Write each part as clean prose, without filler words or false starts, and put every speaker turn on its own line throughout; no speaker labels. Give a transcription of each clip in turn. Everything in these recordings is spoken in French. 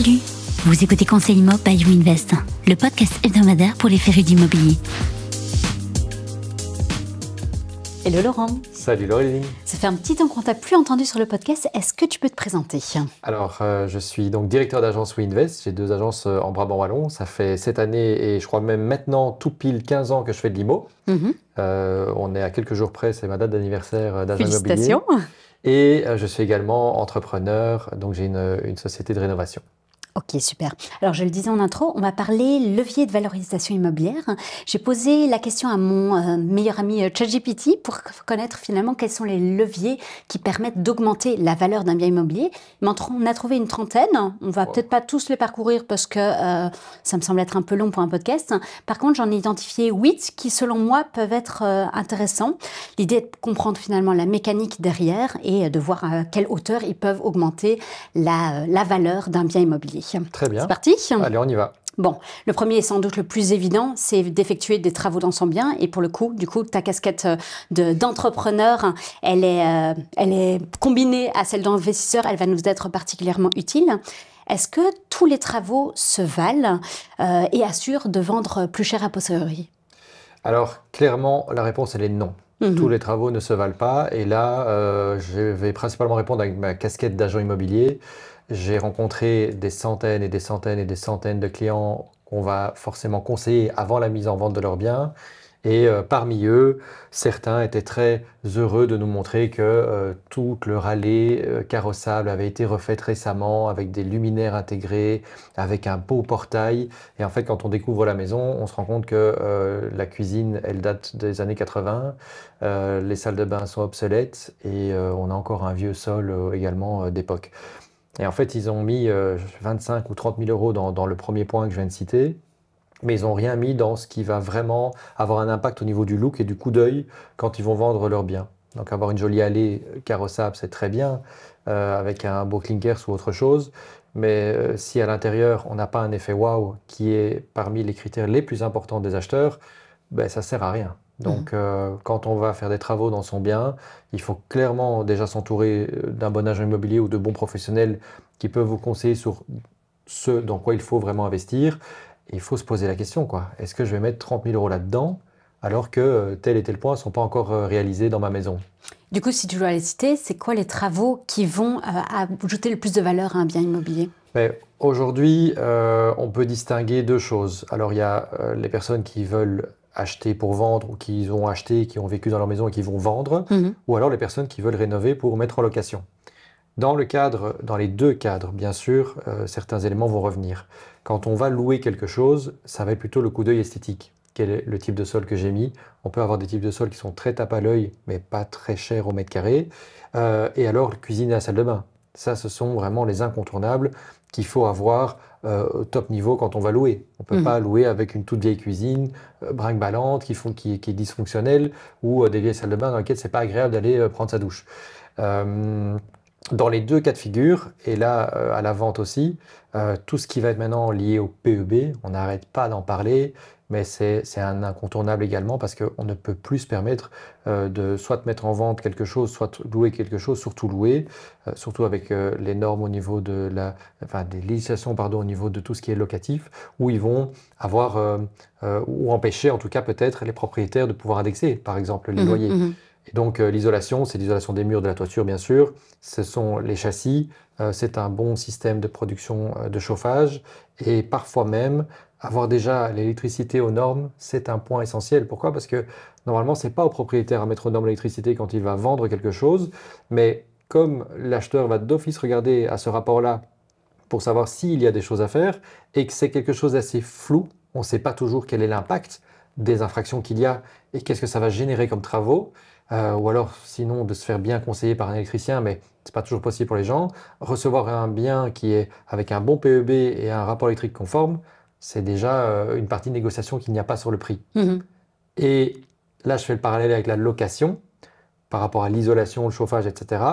Salut, vous écoutez Conseil Immo by YouInvest, le podcast hebdomadaire pour les férus d'immobilier.
Hello Laurent.
Salut Laureline.
Ça fait un petit temps qu'on t'a plus entendu sur le podcast. Est-ce que tu peux te présenter?
Alors, je suis donc directeur d'agence YouInvest. J'ai 2 agences en Brabant Wallon. Ça fait cette année et je crois même maintenant tout pile 15 ans que je fais de l'IMO. On est à quelques jours près, c'est ma date d'anniversaire d'agent immobilier.
Félicitations.
Et je suis également entrepreneur, donc j'ai une société de rénovation.
Ok, super. Alors, je le disais en intro, on va parler levier de valorisation immobilière. J'ai posé la question à mon meilleur ami ChatGPT pour connaître finalement quels sont les leviers qui permettent d'augmenter la valeur d'un bien immobilier. Mais on a trouvé une trentaine. On va peut-être pas tous les parcourir parce que ça me semble être un peu long pour un podcast. Par contre, j'en ai identifié 8 qui, selon moi, peuvent être intéressants. L'idée est de comprendre finalement la mécanique derrière et de voir à quelle hauteur ils peuvent augmenter la valeur d'un bien immobilier.
Très bien.
C'est parti?
Allez, on y va.
Bon, le premier est sans doute le plus évident, c'est d'effectuer des travaux dans son bien. Et pour le coup, ta casquette d'entrepreneur, elle est combinée à celle d'investisseur, elle va nous être particulièrement utile. Est-ce que tous les travaux se valent et assurent de vendre plus cher a posteriori?
Alors, clairement, la réponse, elle est non. Tous les travaux ne se valent pas. Et là, je vais principalement répondre avec ma casquette d'agent immobilier. J'ai rencontré des centaines et des centaines et des centaines de clients qu'on va forcément conseiller avant la mise en vente de leurs biens. Et parmi eux, certains étaient très heureux de nous montrer que tout leur allée carrossable avait été refaite récemment avec des luminaires intégrés, avec un beau portail. Et en fait, quand on découvre la maison, on se rend compte que la cuisine, elle date des années 80. Les salles de bain sont obsolètes et on a encore un vieux sol également d'époque. Et en fait, ils ont mis 25 ou 30 000 euros dans le premier point que je viens de citer, mais ils n'ont rien mis dans ce qui va vraiment avoir un impact au niveau du look et du coup d'œil quand ils vont vendre leurs biens. Donc avoir une jolie allée carrossable, c'est très bien, avec un beau clinkers ou autre chose, mais si à l'intérieur, on n'a pas un effet waouh qui est parmi les critères les plus importants des acheteurs, ben, ça ne sert à rien. Donc, quand on va faire des travaux dans son bien, il faut clairement déjà s'entourer d'un bon agent immobilier ou de bons professionnels qui peuvent vous conseiller sur ce dans quoi il faut vraiment investir. Et il faut se poser la question, quoi. Est-ce que je vais mettre 30 000 euros là-dedans alors que tel et tel point ne sont pas encore réalisés dans ma maison?
Du coup, si tu dois les citer, c'est quoi les travaux qui vont ajouter le plus de valeur à un bien immobilier?
Aujourd'hui, on peut distinguer 2 choses. Alors, il y a les personnes qui veulent acheter pour vendre ou qui ont acheté, qui ont vécu dans leur maison et qui vont vendre, ou alors les personnes qui veulent rénover pour mettre en location. Dans les 2 cadres, bien sûr, certains éléments vont revenir. Quand on va louer quelque chose, ça va être plutôt le coup d'œil esthétique. Quel est le type de sol que j'ai mis? On peut avoir des types de sols qui sont très tape à l'œil, mais pas très chers au mètre carré. Et alors, cuisine et la salle de bain. Ça, ce sont vraiment les incontournables qu'il faut avoir au top niveau quand on va louer. On ne peut pas louer avec une toute vieille cuisine, brinque-ballante, qui est dysfonctionnelle, ou des vieilles salles de bain dans lesquelles ce n'est pas agréable d'aller prendre sa douche. Dans les 2 cas de figure, et là à la vente aussi, tout ce qui va être maintenant lié au PEB, on n'arrête pas d'en parler, mais c'est un incontournable également parce qu'on ne peut plus se permettre de soit mettre en vente quelque chose, soit louer quelque chose, surtout louer, surtout avec les normes au niveau des législations au niveau de tout ce qui est locatif, où ils vont avoir, ou empêcher en tout cas peut-être les propriétaires de pouvoir indexer, par exemple, les loyers. Et donc l'isolation, c'est l'isolation des murs, de la toiture bien sûr, ce sont les châssis, c'est un bon système de production de chauffage et parfois même avoir déjà l'électricité aux normes, c'est un point essentiel. Pourquoi? Parce que normalement, ce n'est pas au propriétaire à mettre aux normes l'électricité quand il va vendre quelque chose, mais comme l'acheteur va d'office regarder à ce rapport-là pour savoir s'il y a des choses à faire et que c'est quelque chose d'assez flou, on ne sait pas toujours quel est l'impact des infractions qu'il y a et qu'est-ce que ça va générer comme travaux. Ou alors sinon de se faire bien conseiller par un électricien, mais ce n'est pas toujours possible pour les gens. Recevoir un bien qui est avec un bon PEB et un rapport électrique conforme, c'est déjà une partie de négociation qu'il n'y a pas sur le prix. Et là, je fais le parallèle avec la location par rapport à l'isolation, le chauffage, etc.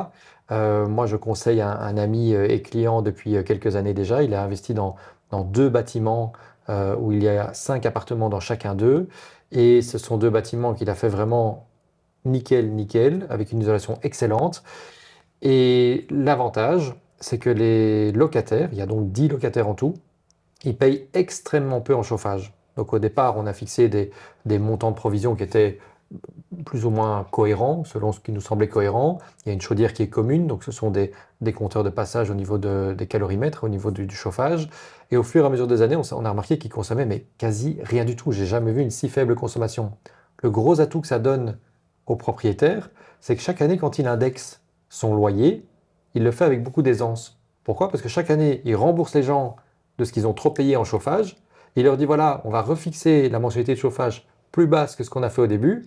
Moi, je conseille un ami et client depuis quelques années déjà. Il a investi dans 2 bâtiments où il y a 5 appartements dans chacun d'eux. Et ce sont 2 bâtiments qu'il a fait vraiment nickel, avec une isolation excellente. Et l'avantage, c'est que les locataires, il y a donc 10 locataires en tout, ils payent extrêmement peu en chauffage. Donc au départ, on a fixé des montants de provision qui étaient plus ou moins cohérents, selon ce qui nous semblait cohérent. Il y a une chaudière qui est commune, donc ce sont des compteurs de passage au niveau des calorimètres, au niveau du chauffage. Et au fur et à mesure des années, on a remarqué qu'ils consommaient mais quasi rien du tout. J'ai jamais vu une si faible consommation. Le gros atout que ça donne au propriétaire, c'est que chaque année, quand il indexe son loyer, il le fait avec beaucoup d'aisance. Pourquoi? Parce que chaque année, il rembourse les gens de ce qu'ils ont trop payé en chauffage. Il leur dit, voilà, on va refixer la mensualité de chauffage plus basse que ce qu'on a fait au début.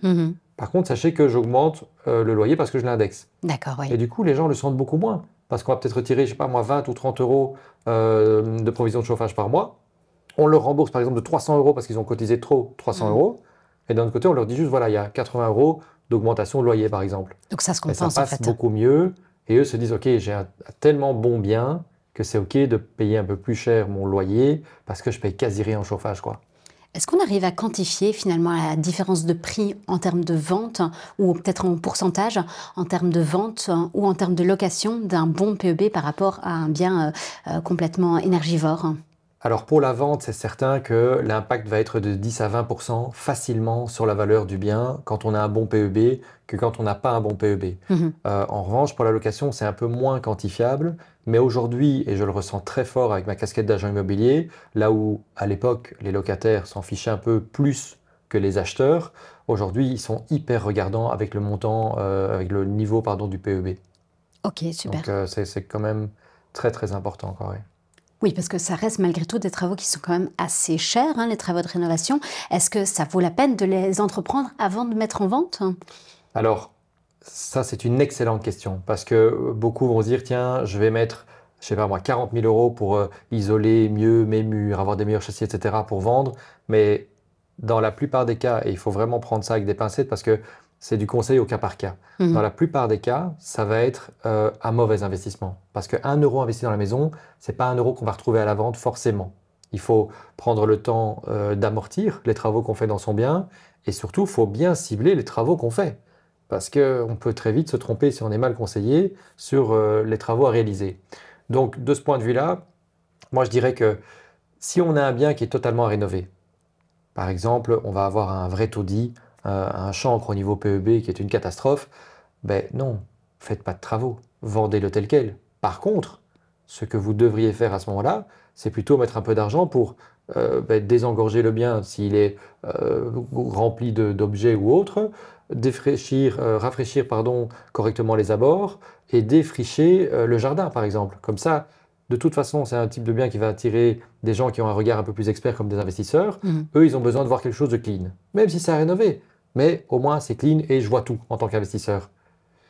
Par contre, sachez que j'augmente le loyer parce que je l'indexe.
D'accord, oui.
Et du coup, les gens le sentent beaucoup moins. Parce qu'on va peut-être retirer, je sais pas moi, 20 ou 30 euros de provision de chauffage par mois. On leur rembourse par exemple de 300 euros parce qu'ils ont cotisé trop, 300 euros. Et d'un autre côté, on leur dit juste, voilà, il y a 80 euros d'augmentation de loyer, par exemple.
Donc ça se
Et
compense
ça
en
passe
fait.
beaucoup mieux. Et eux se disent, OK, j'ai un tellement bon bien que c'est OK de payer un peu plus cher mon loyer parce que je paye quasi rien en chauffage, quoi.
Est-ce qu'on arrive à quantifier finalement la différence de prix en termes de vente ou peut-être en pourcentage en termes de vente ou en termes de location d'un bon PEB par rapport à un bien complètement énergivore?
Alors pour la vente, c'est certain que l'impact va être de 10 à 20% facilement sur la valeur du bien quand on a un bon PEB que quand on n'a pas un bon PEB. En revanche, pour la location, c'est un peu moins quantifiable, mais aujourd'hui, et je le ressens très fort avec ma casquette d'agent immobilier, là où à l'époque, les locataires s'en fichaient un peu plus que les acheteurs, aujourd'hui, ils sont hyper regardants avec le montant, avec le niveau, pardon, du PEB.
Ok, super.
Donc c'est quand même très très important encore. Ouais.
Oui, parce que ça reste malgré tout des travaux qui sont quand même assez chers, hein, les travaux de rénovation. Est-ce que ça vaut la peine de les entreprendre avant de mettre en vente?
Alors, ça, c'est une excellente question parce que beaucoup vont se dire, tiens, je vais mettre, je sais pas moi, 40 000 euros pour isoler mieux mes murs, avoir des meilleurs châssis, etc. pour vendre. Mais dans la plupart des cas, et il faut vraiment prendre ça avec des pincettes parce que c'est du conseil au cas par cas. Dans la plupart des cas, ça va être un mauvais investissement. Parce que 1 euro investi dans la maison, c'est pas 1 euro qu'on va retrouver à la vente forcément. Il faut prendre le temps d'amortir les travaux qu'on fait dans son bien et surtout, il faut bien cibler les travaux qu'on fait. Parce qu'on peut très vite se tromper si on est mal conseillé sur les travaux à réaliser. Donc, de ce point de vue-là, moi, je dirais que si on a un bien qui est totalement à rénover, par exemple, on va avoir un vrai taudis, un chancre au niveau PEB qui est une catastrophe, ben non, faites pas de travaux, vendez-le tel quel. Par contre, ce que vous devriez faire à ce moment-là, c'est plutôt mettre un peu d'argent pour désengorger le bien s'il est rempli d'objets ou autres, rafraîchir correctement les abords et défricher le jardin, par exemple. Comme ça, de toute façon, c'est un type de bien qui va attirer des gens qui ont un regard un peu plus expert comme des investisseurs. Eux, ils ont besoin de voir quelque chose de clean, même si c'est à rénover. Mais au moins, c'est clean et je vois tout en tant qu'investisseur.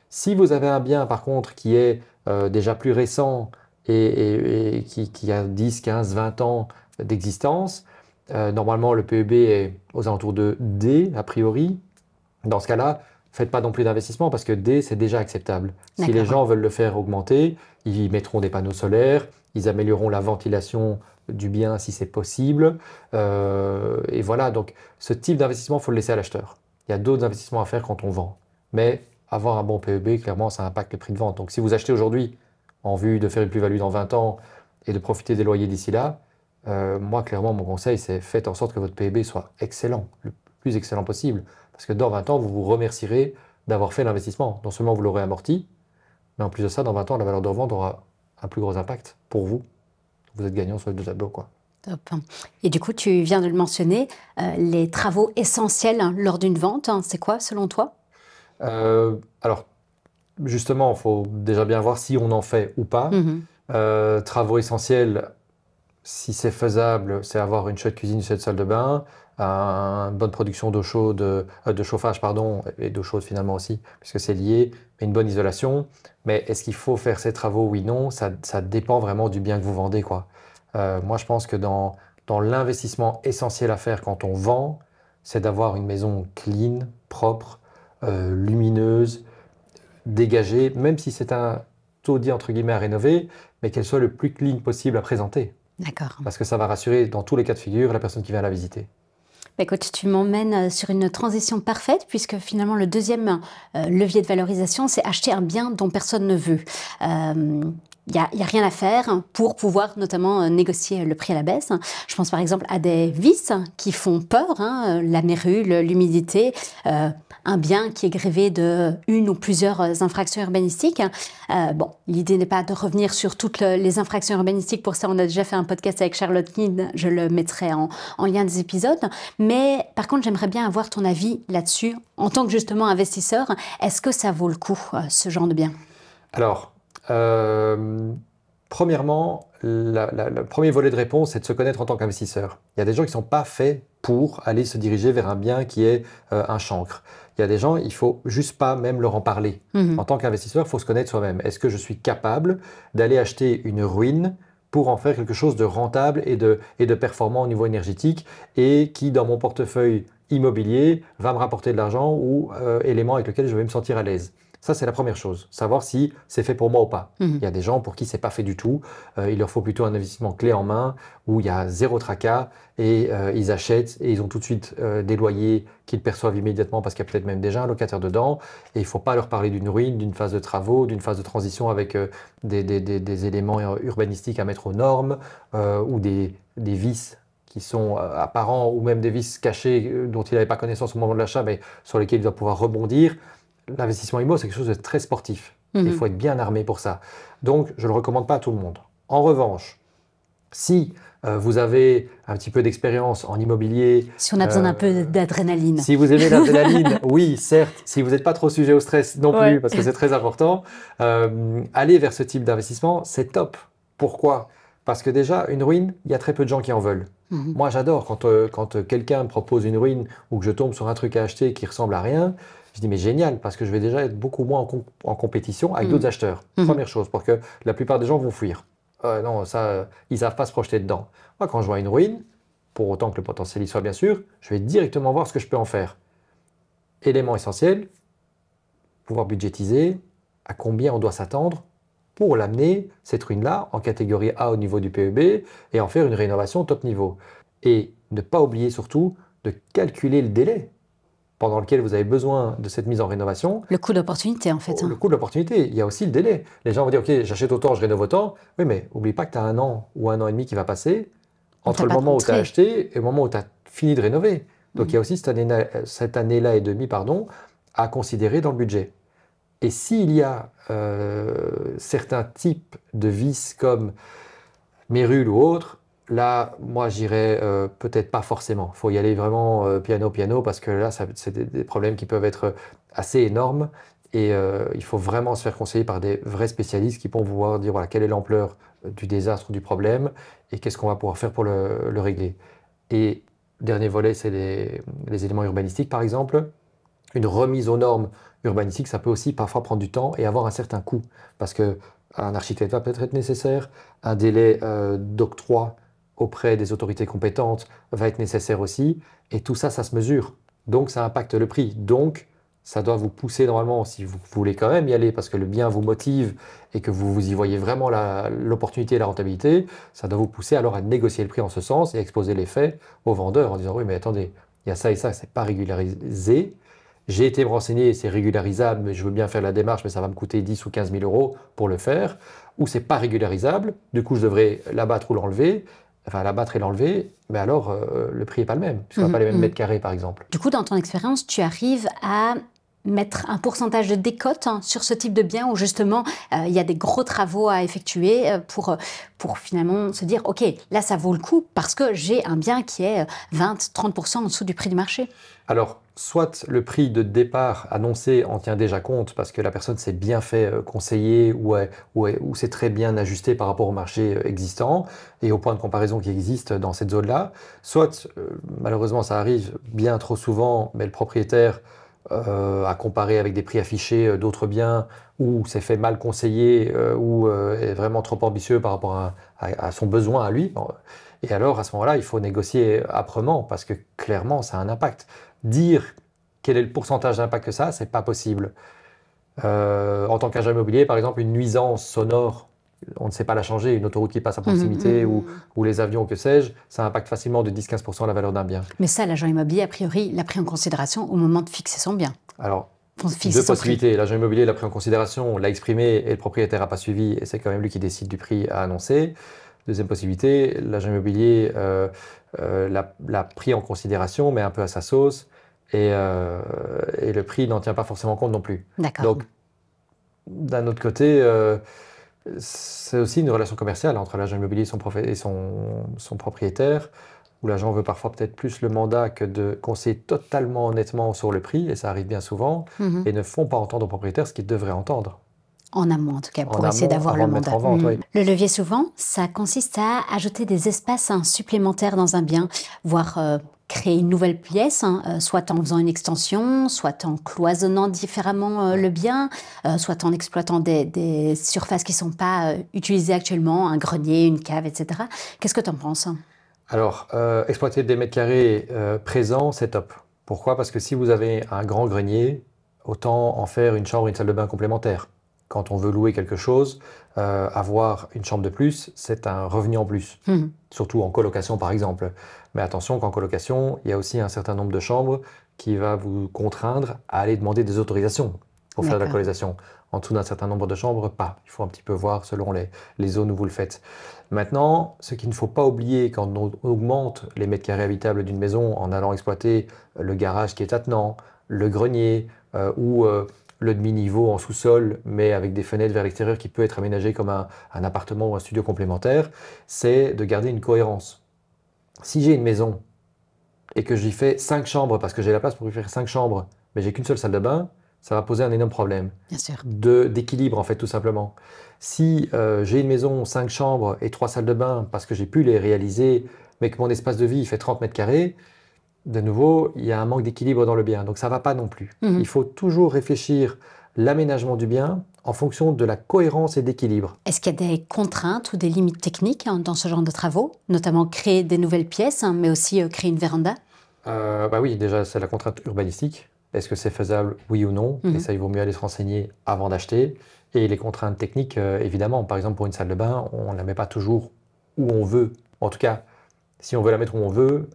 Si vous avez un bien, par contre, qui est déjà plus récent et qui a 10, 15, 20 ans d'existence, normalement, le PEB est aux alentours de D, a priori. Dans ce cas-là, faites pas non plus d'investissement parce que D, c'est déjà acceptable. Si les gens veulent le faire augmenter, ils mettront des panneaux solaires, ils amélioreront la ventilation du bien si c'est possible. Et voilà, donc ce type d'investissement, il faut le laisser à l'acheteur. Il y a d'autres investissements à faire quand on vend. Mais avoir un bon PEB, clairement, ça impacte le prix de vente. Donc si vous achetez aujourd'hui en vue de faire une plus-value dans 20 ans et de profiter des loyers d'ici là, moi, clairement, mon conseil, c'est faites en sorte que votre PEB soit excellent, le plus excellent possible. Parce que dans 20 ans, vous vous remercierez d'avoir fait l'investissement. Non seulement vous l'aurez amorti, mais en plus de ça, dans 20 ans, la valeur de revente aura un plus gros impact pour vous. Vous êtes gagnant sur les deux tableaux, quoi.
Top. Et du coup, tu viens de le mentionner, les travaux essentiels lors d'une vente, c'est quoi selon toi?
Alors, justement, il faut déjà bien voir si on en fait ou pas. Travaux essentiels, si c'est faisable, c'est avoir une chouette cuisine, une chouette salle de bain, une bonne production d'eau chaude, de chauffage, pardon, et d'eau chaude finalement aussi, puisque c'est lié, mais une bonne isolation. Mais est-ce qu'il faut faire ces travaux? Oui, non, ça dépend vraiment du bien que vous vendez, quoi. Moi, je pense que dans l'investissement essentiel à faire quand on vend, c'est d'avoir une maison clean, propre, lumineuse, dégagée, même si c'est un taudis entre guillemets à rénover, mais qu'elle soit le plus clean possible à présenter.
D'accord.
Parce que ça va rassurer dans tous les cas de figure la personne qui vient la visiter.
Écoute, tu m'emmènes sur une transition parfaite puisque finalement le deuxième levier de valorisation, c'est acheter un bien dont personne ne veut. il n'y a rien à faire pour pouvoir notamment négocier le prix à la baisse. Je pense par exemple à des vices qui font peur, la mérule, l'humidité, un bien qui est grévé de une ou plusieurs infractions urbanistiques. L'idée n'est pas de revenir sur toutes les infractions urbanistiques. Pour ça, on a déjà fait un podcast avec Charlotte Kidd. Je le mettrai en lien des épisodes. Mais par contre, j'aimerais bien avoir ton avis là-dessus. En tant que justement investisseur, est-ce que ça vaut le coup, ce genre de bien?
Alors, premièrement, le premier volet de réponse, c'est de se connaître en tant qu'investisseur. Il y a des gens qui ne sont pas faits pour aller se diriger vers un bien qui est un chancre. Il y a des gens, il ne faut juste pas même leur en parler. En tant qu'investisseur, il faut se connaître soi-même. Est-ce que je suis capable d'aller acheter une ruine pour en faire quelque chose de rentable et de performant au niveau énergétique et qui, dans mon portefeuille immobilier, va me rapporter de l'argent ou élément avec lequel je vais me sentir à l'aise? Ça, c'est la première chose, savoir si c'est fait pour moi ou pas. Il y a des gens pour qui c'est pas fait du tout. Il leur faut plutôt un investissement clé en main où il y a zéro tracas et ils achètent et ils ont tout de suite des loyers qu'ils perçoivent immédiatement parce qu'il y a peut-être même déjà un locataire dedans. Et il ne faut pas leur parler d'une ruine, d'une phase de travaux, d'une phase de transition avec des éléments urbanistiques à mettre aux normes ou des vices qui sont apparents ou même des vices cachés dont il n'avait pas connaissance au moment de l'achat mais sur lesquels il doit pouvoir rebondir. L'investissement immo, c'est quelque chose de très sportif. Il faut être bien armé pour ça. Donc, je ne le recommande pas à tout le monde. En revanche, si vous avez un petit peu d'expérience en immobilier...
Si on a besoin d'un peu d'adrénaline.
Si vous aimez l'adrénaline, oui, certes. Si vous n'êtes pas trop sujet au stress non plus, parce que c'est très important, aller vers ce type d'investissement, c'est top. Pourquoi ? Parce que déjà, une ruine, il y a très peu de gens qui en veulent. Moi, j'adore quand quelqu'un me propose une ruine ou que je tombe sur un truc à acheter qui ressemble à rien. Je dis, mais génial, parce que je vais déjà être beaucoup moins en compétition avec d'autres acheteurs. Première chose, parce que la plupart des gens vont fuir. Non, ça, ils ne savent pas se projeter dedans. Moi, quand je vois une ruine, pour autant que le potentiel y soit bien sûr, je vais directement voir ce que je peux en faire. Élément essentiel, pouvoir budgétiser, à combien on doit s'attendre pour l'amener, cette ruine-là, en catégorie A au niveau du PEB et en faire une rénovation top niveau. Et ne pas oublier surtout de calculer le délai pendant lequel vous avez besoin de cette mise en rénovation.
Le coût d'opportunité, en fait.
Le coût de l'opportunité, il y a aussi le délai. Les gens vont dire, OK, j'achète autant, je rénove autant. Oui, mais n'oublie pas que tu as 1 an ou 1 an et demi qui va passer entre le moment où tu as acheté et le moment où tu as fini de rénover. Donc, il y a aussi cette année-là et demie, à considérer dans le budget. Et s'il y a certains types de vices comme mérule ou autres, là, moi, j'irais peut-être pas forcément. Il faut y aller vraiment piano, parce que là, c'est des problèmes qui peuvent être assez énormes. Et il faut vraiment se faire conseiller par des vrais spécialistes qui pourront pouvoir dire voilà, quelle est l'ampleur du désastre, du problème, et qu'est-ce qu'on va pouvoir faire pour le régler. Et dernier volet, c'est les éléments urbanistiques, par exemple. Une remise aux normes urbanistiques, ça peut aussi parfois prendre du temps et avoir un certain coût. Parce qu'un architecte va peut-être être nécessaire, un délai d'octroi auprès des autorités compétentes va être nécessaire aussi. Et tout ça, ça se mesure. Donc, ça impacte le prix. Donc, ça doit vous pousser normalement, si vous voulez quand même y aller, parce que le bien vous motive et que vous y voyez vraiment l'opportunité et la rentabilité, ça doit vous pousser alors à négocier le prix en ce sens et exposer les faits aux vendeurs en disant « Oui, mais attendez, il y a ça et ça, c'est pas régularisé. J'ai été me renseigner, c'est régularisable, mais je veux bien faire la démarche, mais ça va me coûter 10 ou 15 000 euros pour le faire. Ou c'est pas régularisable, du coup je devrais l'abattre ou l'enlever. Enfin, l'abattre et l'enlever, mais alors le prix n'est pas le même, puisqu'on n'a pas les mêmes mètres carrés, par exemple.
Du coup, dans ton expérience, tu arrives à mettre un pourcentage de décote sur ce type de bien où justement il y a des gros travaux à effectuer pour finalement se dire ok, là ça vaut le coup parce que j'ai un bien qui est 20-30% en dessous du prix du marché.
Alors, soit le prix de départ annoncé en tient déjà compte parce que la personne s'est bien fait conseiller ou c'est très bien ajusté par rapport au marché existant et au point de comparaison qui existe dans cette zone-là. Soit, malheureusement ça arrive bien trop souvent, mais le propriétaire à comparer avec des prix affichés d'autres biens ou s'est fait mal conseiller ou est vraiment trop ambitieux par rapport à son besoin à lui. Et alors, à ce moment-là, il faut négocier âprement parce que clairement, ça a un impact. Dire quel est le pourcentage d'impact que ça a, c'est pas possible. En tant qu'agent immobilier, par exemple, une nuisance sonore, on ne sait pas la changer. Une autoroute qui passe à proximité ou les avions, que sais-je, ça impacte facilement de 10-15% la valeur d'un bien.
Mais ça, l'agent immobilier, a priori, l'a pris en considération au moment de fixer son bien.
Alors,
fixe
Deux
son prix.
possibilités. L'agent immobilier l'a pris en considération, l'a exprimé et le propriétaire n'a pas suivi et c'est quand même lui qui décide du prix à annoncer. Deuxième possibilité, l'agent immobilier l'a pris en considération mais un peu à sa sauce et le prix n'en tient pas forcément compte non plus.
D'accord.
Donc, d'un autre côté, c'est aussi une relation commerciale entre l'agent immobilier et son propriétaire, où l'agent veut parfois peut-être plus le mandat que de conseiller totalement honnêtement sur le prix, et ça arrive bien souvent, et ne font pas entendre au propriétaire ce qu'il devrait entendre.
En amont, en tout cas,
En
pour essayer
amont,
d'avoir
avant
le
de mettre
mandat.
en vente, oui.
Le levier, souvent, ça consiste à ajouter des espaces supplémentaires dans un bien, voire créer une nouvelle pièce, soit en faisant une extension, soit en cloisonnant différemment le bien, soit en exploitant des surfaces qui ne sont pas utilisées actuellement, un grenier, une cave, etc. Qu'est-ce que tu en penses?
Alors, exploiter des mètres carrés présents, c'est top. Pourquoi? Parce que si vous avez un grand grenier, autant en faire une chambre et une salle de bain complémentaires. Quand on veut louer quelque chose, avoir une chambre de plus, c'est un revenu en plus. Surtout en colocation, par exemple. Mais attention qu'en colocation, il y a aussi un certain nombre de chambres qui va vous contraindre à aller demander des autorisations pour faire de la
D'accord.
colocation. En dessous d'un certain nombre de chambres, pas. Il faut un petit peu voir selon les zones où vous le faites. Maintenant, ce qu'il ne faut pas oublier quand on augmente les mètres carrés habitables d'une maison en allant exploiter le garage qui est attenant, le grenier ou le demi-niveau en sous-sol, mais avec des fenêtres vers l'extérieur qui peut être aménagé comme un appartement ou un studio complémentaire, c'est de garder une cohérence. Si j'ai une maison et que j'y fais 5 chambres parce que j'ai la place pour y faire 5 chambres, mais j'ai qu'une seule salle de bain, ça va poser un énorme problème.
Bien sûr.
D'équilibre, en fait, tout simplement. Si j'ai une maison, 5 chambres et 3 salles de bain parce que j'ai pu les réaliser, mais que mon espace de vie fait 30 mètres carrés, de nouveau, il y a un manque d'équilibre dans le bien. Donc ça ne va pas non plus. Il faut toujours réfléchir l'aménagement du bien en fonction de la cohérence et d'équilibre.
Est-ce qu'il y a des contraintes ou des limites techniques dans ce genre de travaux, notamment créer des nouvelles pièces, mais aussi créer une véranda?
Bah oui, déjà, c'est la contrainte urbanistique. Est-ce que c'est faisable, oui ou non? Et ça, il vaut mieux aller se renseigner avant d'acheter. Et les contraintes techniques, évidemment. Par exemple, pour une salle de bain, on ne la met pas toujours où on veut. En tout cas, si on veut la mettre où on veut,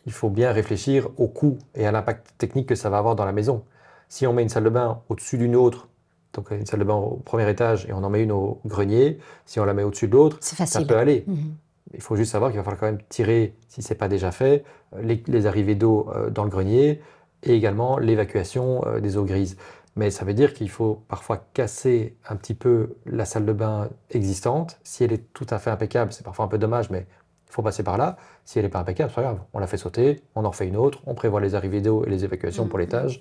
il faut bien réfléchir au coût et à l'impact technique que ça va avoir dans la maison. Si on met une salle de bain au-dessus d'une autre, donc une salle de bain au premier étage et on en met une au grenier, si on la met au-dessus de l'autre, ça peut aller. Il faut juste savoir qu'il va falloir quand même tirer, si ce n'est pas déjà fait, les arrivées d'eau dans le grenier et également l'évacuation des eaux grises. Mais ça veut dire qu'il faut parfois casser un petit peu la salle de bain existante. Si elle est tout à fait impeccable, c'est parfois un peu dommage, mais il faut passer par là. Si elle n'est pas impeccable, c'est pas grave. On la fait sauter, on en refait une autre, on prévoit les arrivées d'eau et les évacuations pour l'étage,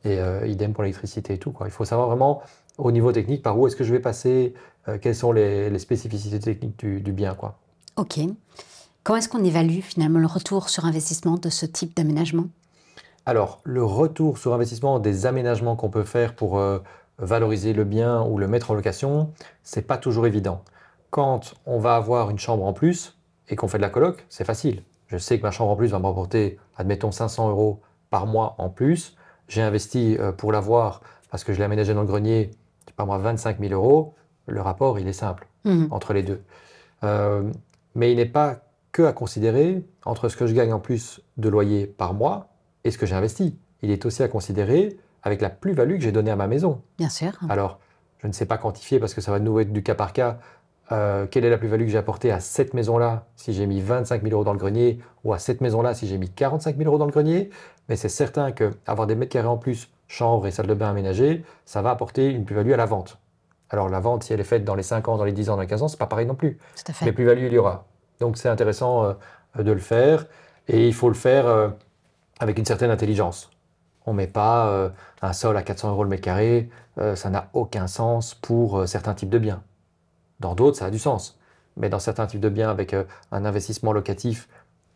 et idem pour l'électricité et tout, quoi. Il faut savoir vraiment, au niveau technique, par où est-ce que je vais passer, quelles sont les spécificités techniques du bien, quoi.
Ok. Comment est-ce qu'on évalue finalement le retour sur investissement de ce type d'aménagement?
Alors, le retour sur investissement des aménagements qu'on peut faire pour valoriser le bien ou le mettre en location, c'est pas toujours évident. Quand on va avoir une chambre en plus et qu'on fait de la coloc, c'est facile. Je sais que ma chambre en plus va me rapporter, admettons, 500 € par mois en plus. J'ai investi pour l'avoir parce que je l'ai aménagé dans le grenier, je sais pas moi, 25 000 €. Le rapport, il est simple entre les deux. Mais il n'est pas que à considérer entre ce que je gagne en plus de loyer par mois et ce que j'ai investi. Il est aussi à considérer avec la plus-value que j'ai donnée à ma maison.
Bien sûr.
Alors, je ne sais pas quantifier parce que ça va de nouveau être du cas par cas. Quelle est la plus-value que j'ai apportée à cette maison-là si j'ai mis 25 000 € dans le grenier ou à cette maison-là si j'ai mis 45 000 € dans le grenier? Mais c'est certain qu'avoir des mètres carrés en plus, chambre et salle de bain aménagée, ça va apporter une plus-value à la vente. Alors la vente, si elle est faite dans les 5 ans, dans les 10 ans, dans les 15 ans, c'est pas pareil non plus.
Tout à fait.
Mais plus-value, il y aura. Donc c'est intéressant de le faire et il faut le faire avec une certaine intelligence. On ne met pas un sol à 400 € le mètre carré, ça n'a aucun sens pour certains types de biens. Dans d'autres, ça a du sens. Mais dans certains types de biens avec un investissement locatif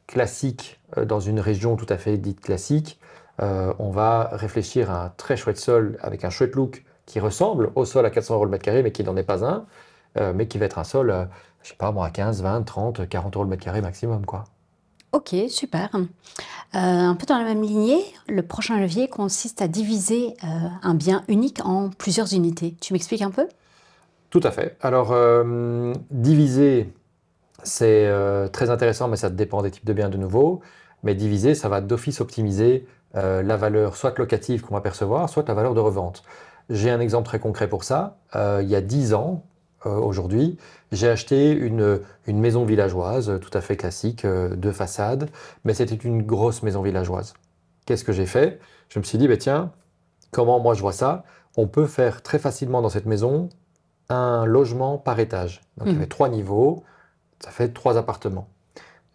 classique dans une région tout à fait dite classique, on va réfléchir à un très chouette sol avec un chouette look qui ressemble au sol à 400 € le mètre carré, mais qui n'en est pas un, mais qui va être un sol, je sais pas moi, à 15, 20, 30, 40 € le mètre carré maximum, quoi.
Ok, super. Un peu dans la même lignée, le prochain levier consiste à diviser un bien unique en plusieurs unités. Tu m'expliques un peu?
Tout à fait. Alors, diviser, c'est très intéressant, mais ça dépend des types de biens de nouveau. mais diviser, ça va d'office optimiser la valeur soit locative qu'on va percevoir, soit la valeur de revente. J'ai un exemple très concret pour ça. Il y a 10 ans, aujourd'hui, j'ai acheté une maison villageoise tout à fait classique, 2 façades, mais c'était une grosse maison villageoise. Qu'est-ce que j'ai fait? Je me suis dit, tiens, comment moi je vois ça? On peut faire très facilement dans cette maison un logement par étage. Donc il y avait 3 niveaux, ça fait 3 appartements.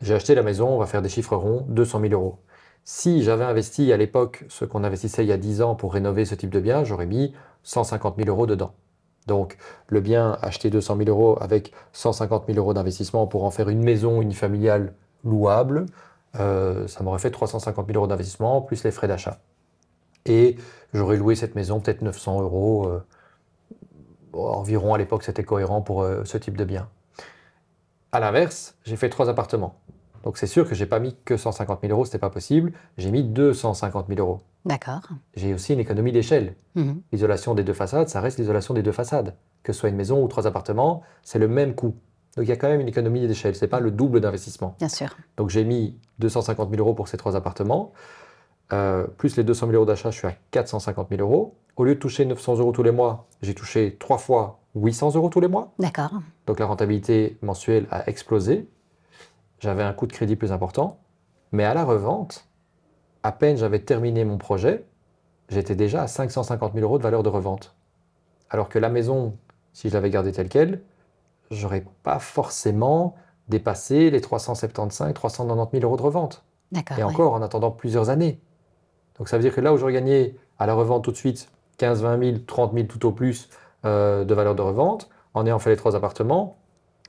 J'ai acheté la maison, on va faire des chiffres ronds, 200 000 euros. Si j'avais investi à l'époque ce qu'on investissait il y a 10 ans pour rénover ce type de bien, j'aurais mis 150 000 euros dedans. Donc le bien acheté 200 000 euros avec 150 000 euros d'investissement pour en faire une maison unifamiliale louable, ça m'aurait fait 350 000 euros d'investissement plus les frais d'achat. Et j'aurais loué cette maison peut-être 900 euros, environ à l'époque c'était cohérent pour ce type de bien. À l'inverse, j'ai fait 3 appartements. Donc c'est sûr que j'ai pas mis que 150 000 euros, c'était pas possible. J'ai mis 250 000 euros.
D'accord.
J'ai aussi une économie d'échelle. L'isolation des 2 façades, ça reste l'isolation des 2 façades. Que ce soit une maison ou 3 appartements, c'est le même coût. Donc il y a quand même une économie d'échelle, c'est pas le double d'investissement.
Bien sûr.
Donc j'ai mis 250 000 euros pour ces 3 appartements, plus les 200 000 euros d'achat, je suis à 450 000 euros. Au lieu de toucher 900 euros tous les mois, j'ai touché 3 fois 800 euros tous les mois.
D'accord.
Donc la rentabilité mensuelle a explosé. J'avais un coût de crédit plus important. Mais à la revente, à peine j'avais terminé mon projet, j'étais déjà à 550 000 euros de valeur de revente. Alors que la maison, si je l'avais gardée telle quelle, j'aurais pas forcément dépassé les 375 390 000 euros de revente.
D'accord.
Et encore en attendant plusieurs années. Donc ça veut dire que là où j'aurais gagné à la revente tout de suite 15 000, 20 000, 30 000 tout au plus de valeur de revente, en ayant fait les 3 appartements,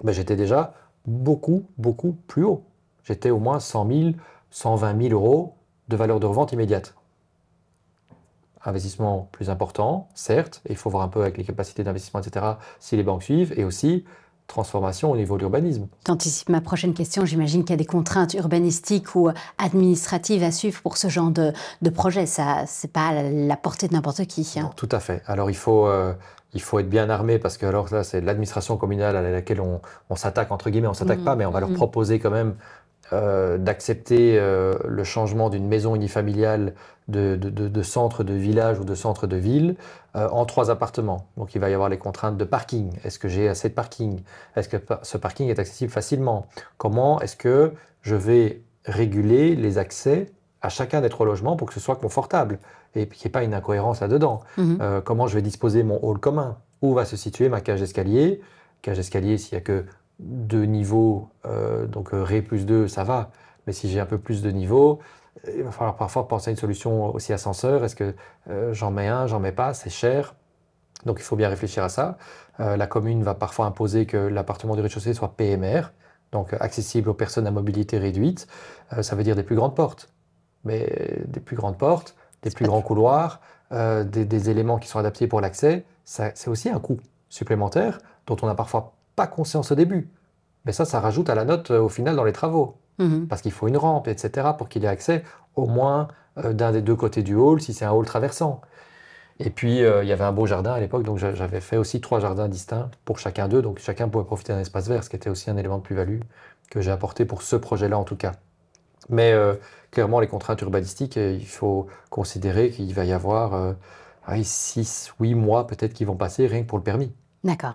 j'étais déjà beaucoup plus haut. J'étais au moins 100 000, 120 000 euros de valeur de revente immédiate. Investissement plus important, certes, et il faut voir un peu avec les capacités d'investissement, etc., si les banques suivent, et aussi transformation au niveau de l'urbanisme.
Tu anticipes ma prochaine question. J'imagine qu'il y a des contraintes urbanistiques ou administratives à suivre pour ce genre de projet. Ça, c'est pas à la portée de n'importe qui.
Non, tout à fait. Alors il faut être bien armé parce que alors là, c'est l'administration communale à laquelle on s'attaque, entre guillemets, on s'attaque pas, mais on va leur proposer quand même d'accepter le changement d'une maison unifamiliale de centre de village ou de centre de ville en 3 appartements. Donc il va y avoir les contraintes de parking. Est-ce que j'ai assez de parking? Est-ce que ce parking est accessible facilement? Comment est-ce que je vais réguler les accès à chacun des 3 logements pour que ce soit confortable et qu'il n'y ait pas une incohérence là-dedans? Comment je vais disposer mon hall commun? Où va se situer ma cage d'escalier? Cage d'escalier, s'il n'y a que 2 niveaux, donc Ré plus 2, ça va. Mais si j'ai un peu plus de niveaux, il va falloir parfois penser à une solution aussi ascenseur. Est-ce que j'en mets un, j'en mets pas? C'est cher. Donc il faut bien réfléchir à ça. La commune va parfois imposer que l'appartement du rez-de-chaussée soit PMR, donc accessible aux personnes à mobilité réduite. Ça veut dire des plus grandes portes. Mais des plus grandes portes, des plus grands couloirs, des éléments qui sont adaptés pour l'accès, c'est aussi un coût supplémentaire dont on n'a parfois pas conscience au début. Mais ça rajoute à la note au final dans les travaux. Parce qu'il faut une rampe, etc. pour qu'il ait accès au moins d'un des 2 côtés du hall, si c'est un hall traversant. Et puis, il y avait un beau jardin à l'époque, donc j'avais fait aussi 3 jardins distincts pour chacun d'eux, donc chacun pouvait profiter d'un espace vert, ce qui était aussi un élément de plus-value que j'ai apporté pour ce projet-là en tout cas. Mais clairement, les contraintes urbanistiques, il faut considérer qu'il va y avoir 6, 8 mois peut-être qui vont passer rien que pour le permis.
D'accord.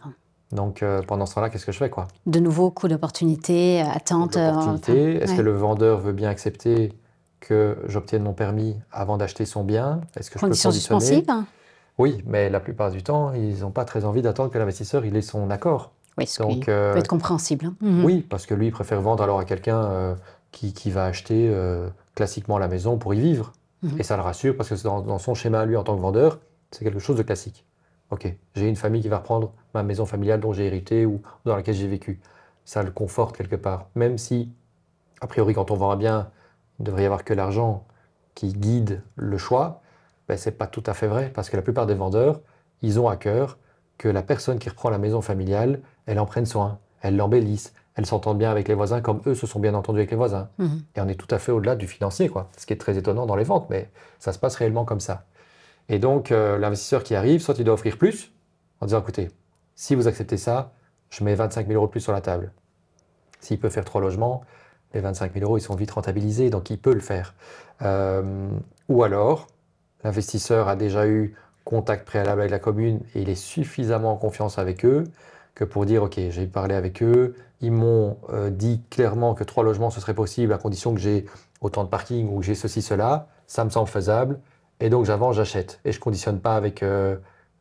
Donc pendant ce temps-là, qu'est-ce que je fais, quoi?
De nouveau, coût d'opportunité, attente.
Est-ce que le vendeur veut bien accepter que j'obtienne mon permis avant d'acheter son bien? Est-ce que je peux
Conditions
conditionner?
suspensives?
Oui, mais la plupart du temps, ils n'ont pas très envie d'attendre que l'investisseur ait son accord.
Oui, ce qui peut être compréhensible.
Oui, parce que lui, il préfère vendre alors à quelqu'un qui va acheter classiquement la maison pour y vivre. Et ça le rassure parce que dans son schéma, lui, en tant que vendeur, c'est quelque chose de classique. Ok, j'ai une famille qui va reprendre ma maison familiale dont j'ai hérité ou dans laquelle j'ai vécu. Ça le conforte quelque part. Même si, a priori, quand on vend un bien, il ne devrait y avoir que l'argent qui guide le choix, ce n'est pas tout à fait vrai parce que la plupart des vendeurs, ils ont à cœur que la personne qui reprend la maison familiale, elle en prenne soin, elle l'embellisse, elle s'entende bien avec les voisins comme eux se sont bien entendus avec les voisins. Et on est tout à fait au-delà du financier, quoi. Ce qui est très étonnant dans les ventes, mais ça se passe réellement comme ça. Et donc, l'investisseur qui arrive, soit il doit offrir plus, en disant, écoutez, si vous acceptez ça, je mets 25 000 euros de plus sur la table. S'il peut faire 3 logements, Les 25 000 euros, ils sont vite rentabilisés, donc il peut le faire. Ou alors, l'investisseur a déjà eu contact préalable avec la commune et il est suffisamment en confiance avec eux que pour dire, OK, j'ai parlé avec eux, ils m'ont dit clairement que 3 logements, ce serait possible à condition que j'ai autant de parking ou que j'ai ceci, cela, ça me semble faisable, et donc j'avance, j'achète. Et je ne conditionne pas avec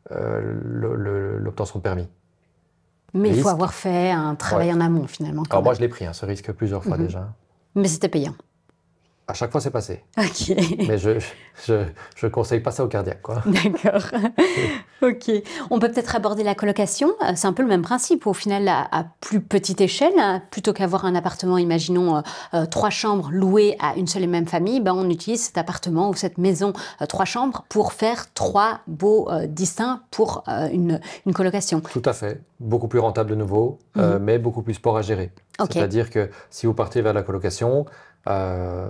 l'obtention de permis.
Mais il faut avoir fait un travail en amont, finalement.
Alors moi, je l'ai pris, ce risque, plusieurs fois déjà.
Mais c'était payant.
À chaque fois, c'est passé.
Ok.
Mais je conseille pas ça aux cardiaques, quoi.
D'accord. Ok. On peut peut-être aborder la colocation. C'est un peu le même principe. Au final, à plus petite échelle, plutôt qu'avoir un appartement, imaginons 3 chambres louées à une seule et même famille, on utilise cet appartement ou cette maison 3 chambres pour faire 3 baux distincts pour une colocation.
Tout à fait. Beaucoup plus rentable de nouveau, mais beaucoup plus sport à gérer.
Okay.
C'est-à-dire que si vous partez vers la colocation,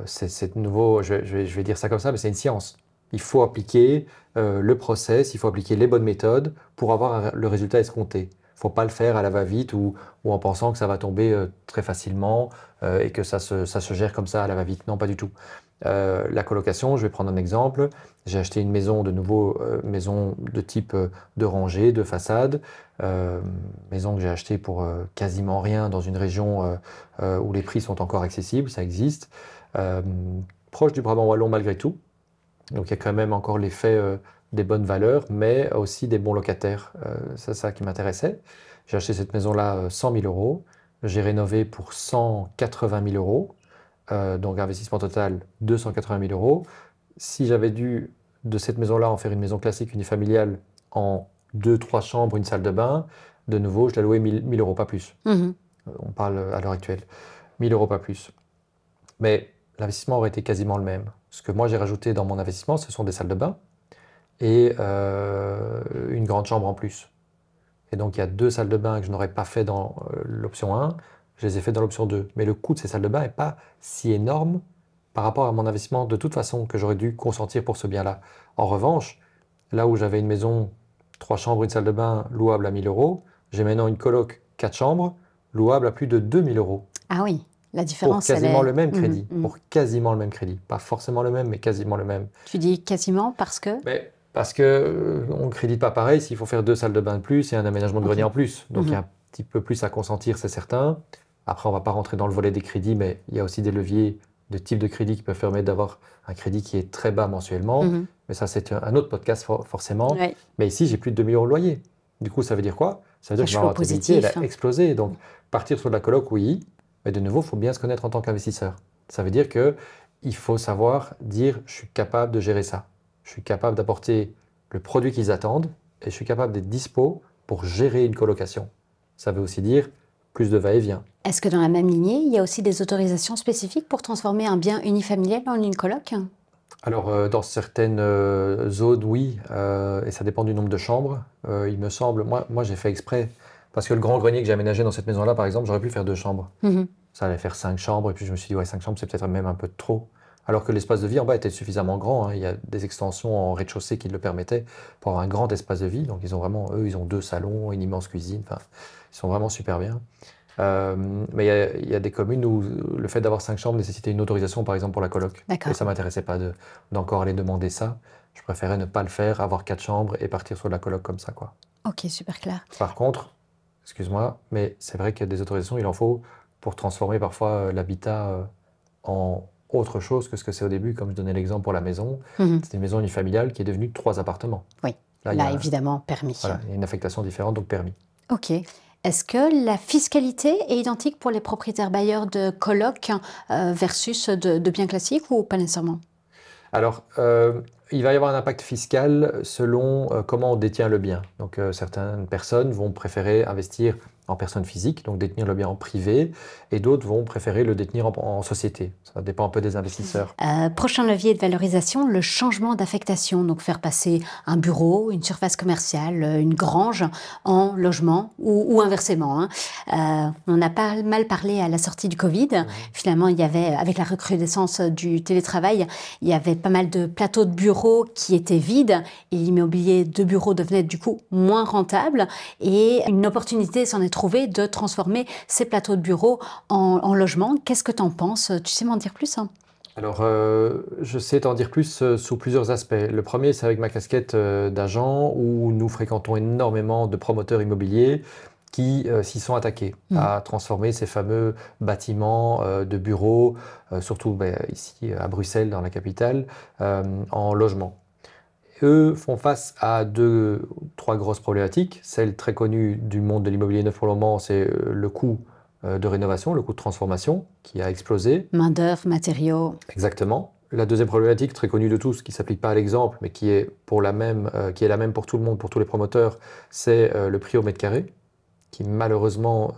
c'est nouveau, je vais dire ça comme ça, mais c'est une science. Il faut appliquer le process, il faut appliquer les bonnes méthodes pour avoir le résultat escompté. Il ne faut pas le faire à la va-vite ou en pensant que ça va tomber très facilement et que ça se gère comme ça à la va-vite. Non, pas du tout. La colocation, je vais prendre un exemple. J'ai acheté une maison, de nouveau, maison de type de rangée, de façade. Maison que j'ai achetée pour quasiment rien dans une région où les prix sont encore accessibles, ça existe. Proche du Brabant wallon malgré tout. Donc il y a quand même encore l'effet des bonnes valeurs, mais aussi des bons locataires. C'est ça qui m'intéressait. J'ai acheté cette maison-là 100 000 euros. J'ai rénové pour 180 000 euros. Donc investissement total 280 000 euros. Si j'avais dû de cette maison-là en faire une maison classique unifamiliale en 2-3 chambres, une salle de bain, de nouveau, je la louais 1 000 euros pas plus. On parle à l'heure actuelle. 1 000 euros pas plus. Mais l'investissement aurait été quasiment le même. Ce que moi j'ai rajouté dans mon investissement, ce sont des salles de bain et une grande chambre en plus. Et donc il y a 2 salles de bain que je n'aurais pas fait dans l'option 1, je les ai fait dans l'option 2. Mais le coût de ces salles de bain n'est pas si énorme par rapport à mon investissement de toute façon que j'aurais dû consentir pour ce bien-là. En revanche, là où j'avais une maison, 3 chambres, une salle de bain louable à 1 000 euros, j'ai maintenant une coloc 4 chambres louable à plus de 2 000 euros.
Ah oui, la différence,
pour quasiment le même crédit. Pour quasiment le même crédit. Pas forcément le même, mais quasiment le même.
Tu dis quasiment parce que
parce qu'on ne crédite pas pareil s'il faut faire 2 salles de bain de plus et un aménagement de grenier en plus. Donc il y a un petit peu plus à consentir, c'est certain. Après, on ne va pas rentrer dans le volet des crédits, mais il y a aussi des leviers de type de crédit qui peuvent permettre d'avoir un crédit qui est très bas mensuellement. Mais ça, c'est un autre podcast forcément.
Ouais.
Mais ici, j'ai plus de 2 000 euros de loyer. Du coup, ça veut dire quoi? Ça veut dire que ma rentabilité elle a explosé. Donc, partir sur de la coloc, oui. Mais de nouveau, il faut bien se connaître en tant qu'investisseur. Ça veut dire qu'il faut savoir dire « je suis capable de gérer ça ». Je suis capable d'apporter le produit qu'ils attendent et je suis capable d'être dispo pour gérer une colocation. Ça veut aussi dire plus de va-et-vient.
Est-ce que dans la même lignée, il y a aussi des autorisations spécifiques pour transformer un bien unifamilial en une coloc?
Alors, dans certaines zones, oui, et ça dépend du nombre de chambres. Il me semble, moi j'ai fait exprès, parce que le grand grenier que j'ai aménagé dans cette maison-là, par exemple, j'aurais pu faire 2 chambres. Ça allait faire 5 chambres, et puis je me suis dit, ouais, 5 chambres, c'est peut-être même un peu trop. Alors que l'espace de vie en bas était suffisamment grand. Il y a des extensions en rez-de-chaussée qui le permettaient pour avoir un grand espace de vie. Donc, ils ont 2 salons, une immense cuisine. Enfin, ils sont vraiment super bien. Mais il y a des communes où le fait d'avoir 5 chambres nécessitait une autorisation, par exemple, pour la coloc. Et ça ne m'intéressait pas d'encore aller demander ça. Je préférais ne pas le faire, avoir 4 chambres et partir sur de la coloc comme ça, quoi.
Ok, super clair.
Par contre, excuse-moi, mais c'est vrai qu'il y a des autorisations, il en faut pour transformer parfois l'habitat en autre chose que ce que c'est au début, comme je donnais l'exemple pour la maison. C'est une maison unifamiliale qui est devenue 3 appartements.
Oui, là évidemment, permis.
Voilà, il y a une affectation différente, donc permis.
Ok. Est-ce que la fiscalité est identique pour les propriétaires bailleurs de coloc versus de biens classiques ou pas nécessairement?
Alors, il va y avoir un impact fiscal selon comment on détient le bien. Donc, certaines personnes vont préférer investir en personne physique, donc détenir le bien en privé, et d'autres vont préférer le détenir en société. Ça dépend un peu des investisseurs.
Prochain levier de valorisation, le changement d'affectation, donc faire passer un bureau, une surface commerciale, une grange en logement ou inversement. On a pas mal parlé à la sortie du Covid. Finalement, il y avait, avec la recrudescence du télétravail, il y avait pas mal de plateaux de bureaux qui étaient vides et l'immobilier de bureaux devenait du coup moins rentable et une opportunité s'en est trouvé de transformer ces plateaux de bureau en logement. Qu'est-ce que tu en penses? Tu sais m'en dire plus, hein?
Alors, je sais t'en dire plus sous plusieurs aspects. Le premier, c'est avec ma casquette d'agent où nous fréquentons énormément de promoteurs immobiliers qui s'y sont attaqués à transformer ces fameux bâtiments de bureaux, surtout ici à Bruxelles, dans la capitale, en logements. Eux font face à trois grosses problématiques. Celle très connue du monde de l'immobilier neuf pour le moment, c'est le coût de rénovation, le coût de transformation qui a explosé.
Main-d'œuvre, matériaux.
Exactement. La deuxième problématique, très connue de tous, qui ne s'applique pas à l'exemple, mais qui est la même pour tout le monde, pour tous les promoteurs, c'est le prix au mètre carré, qui malheureusement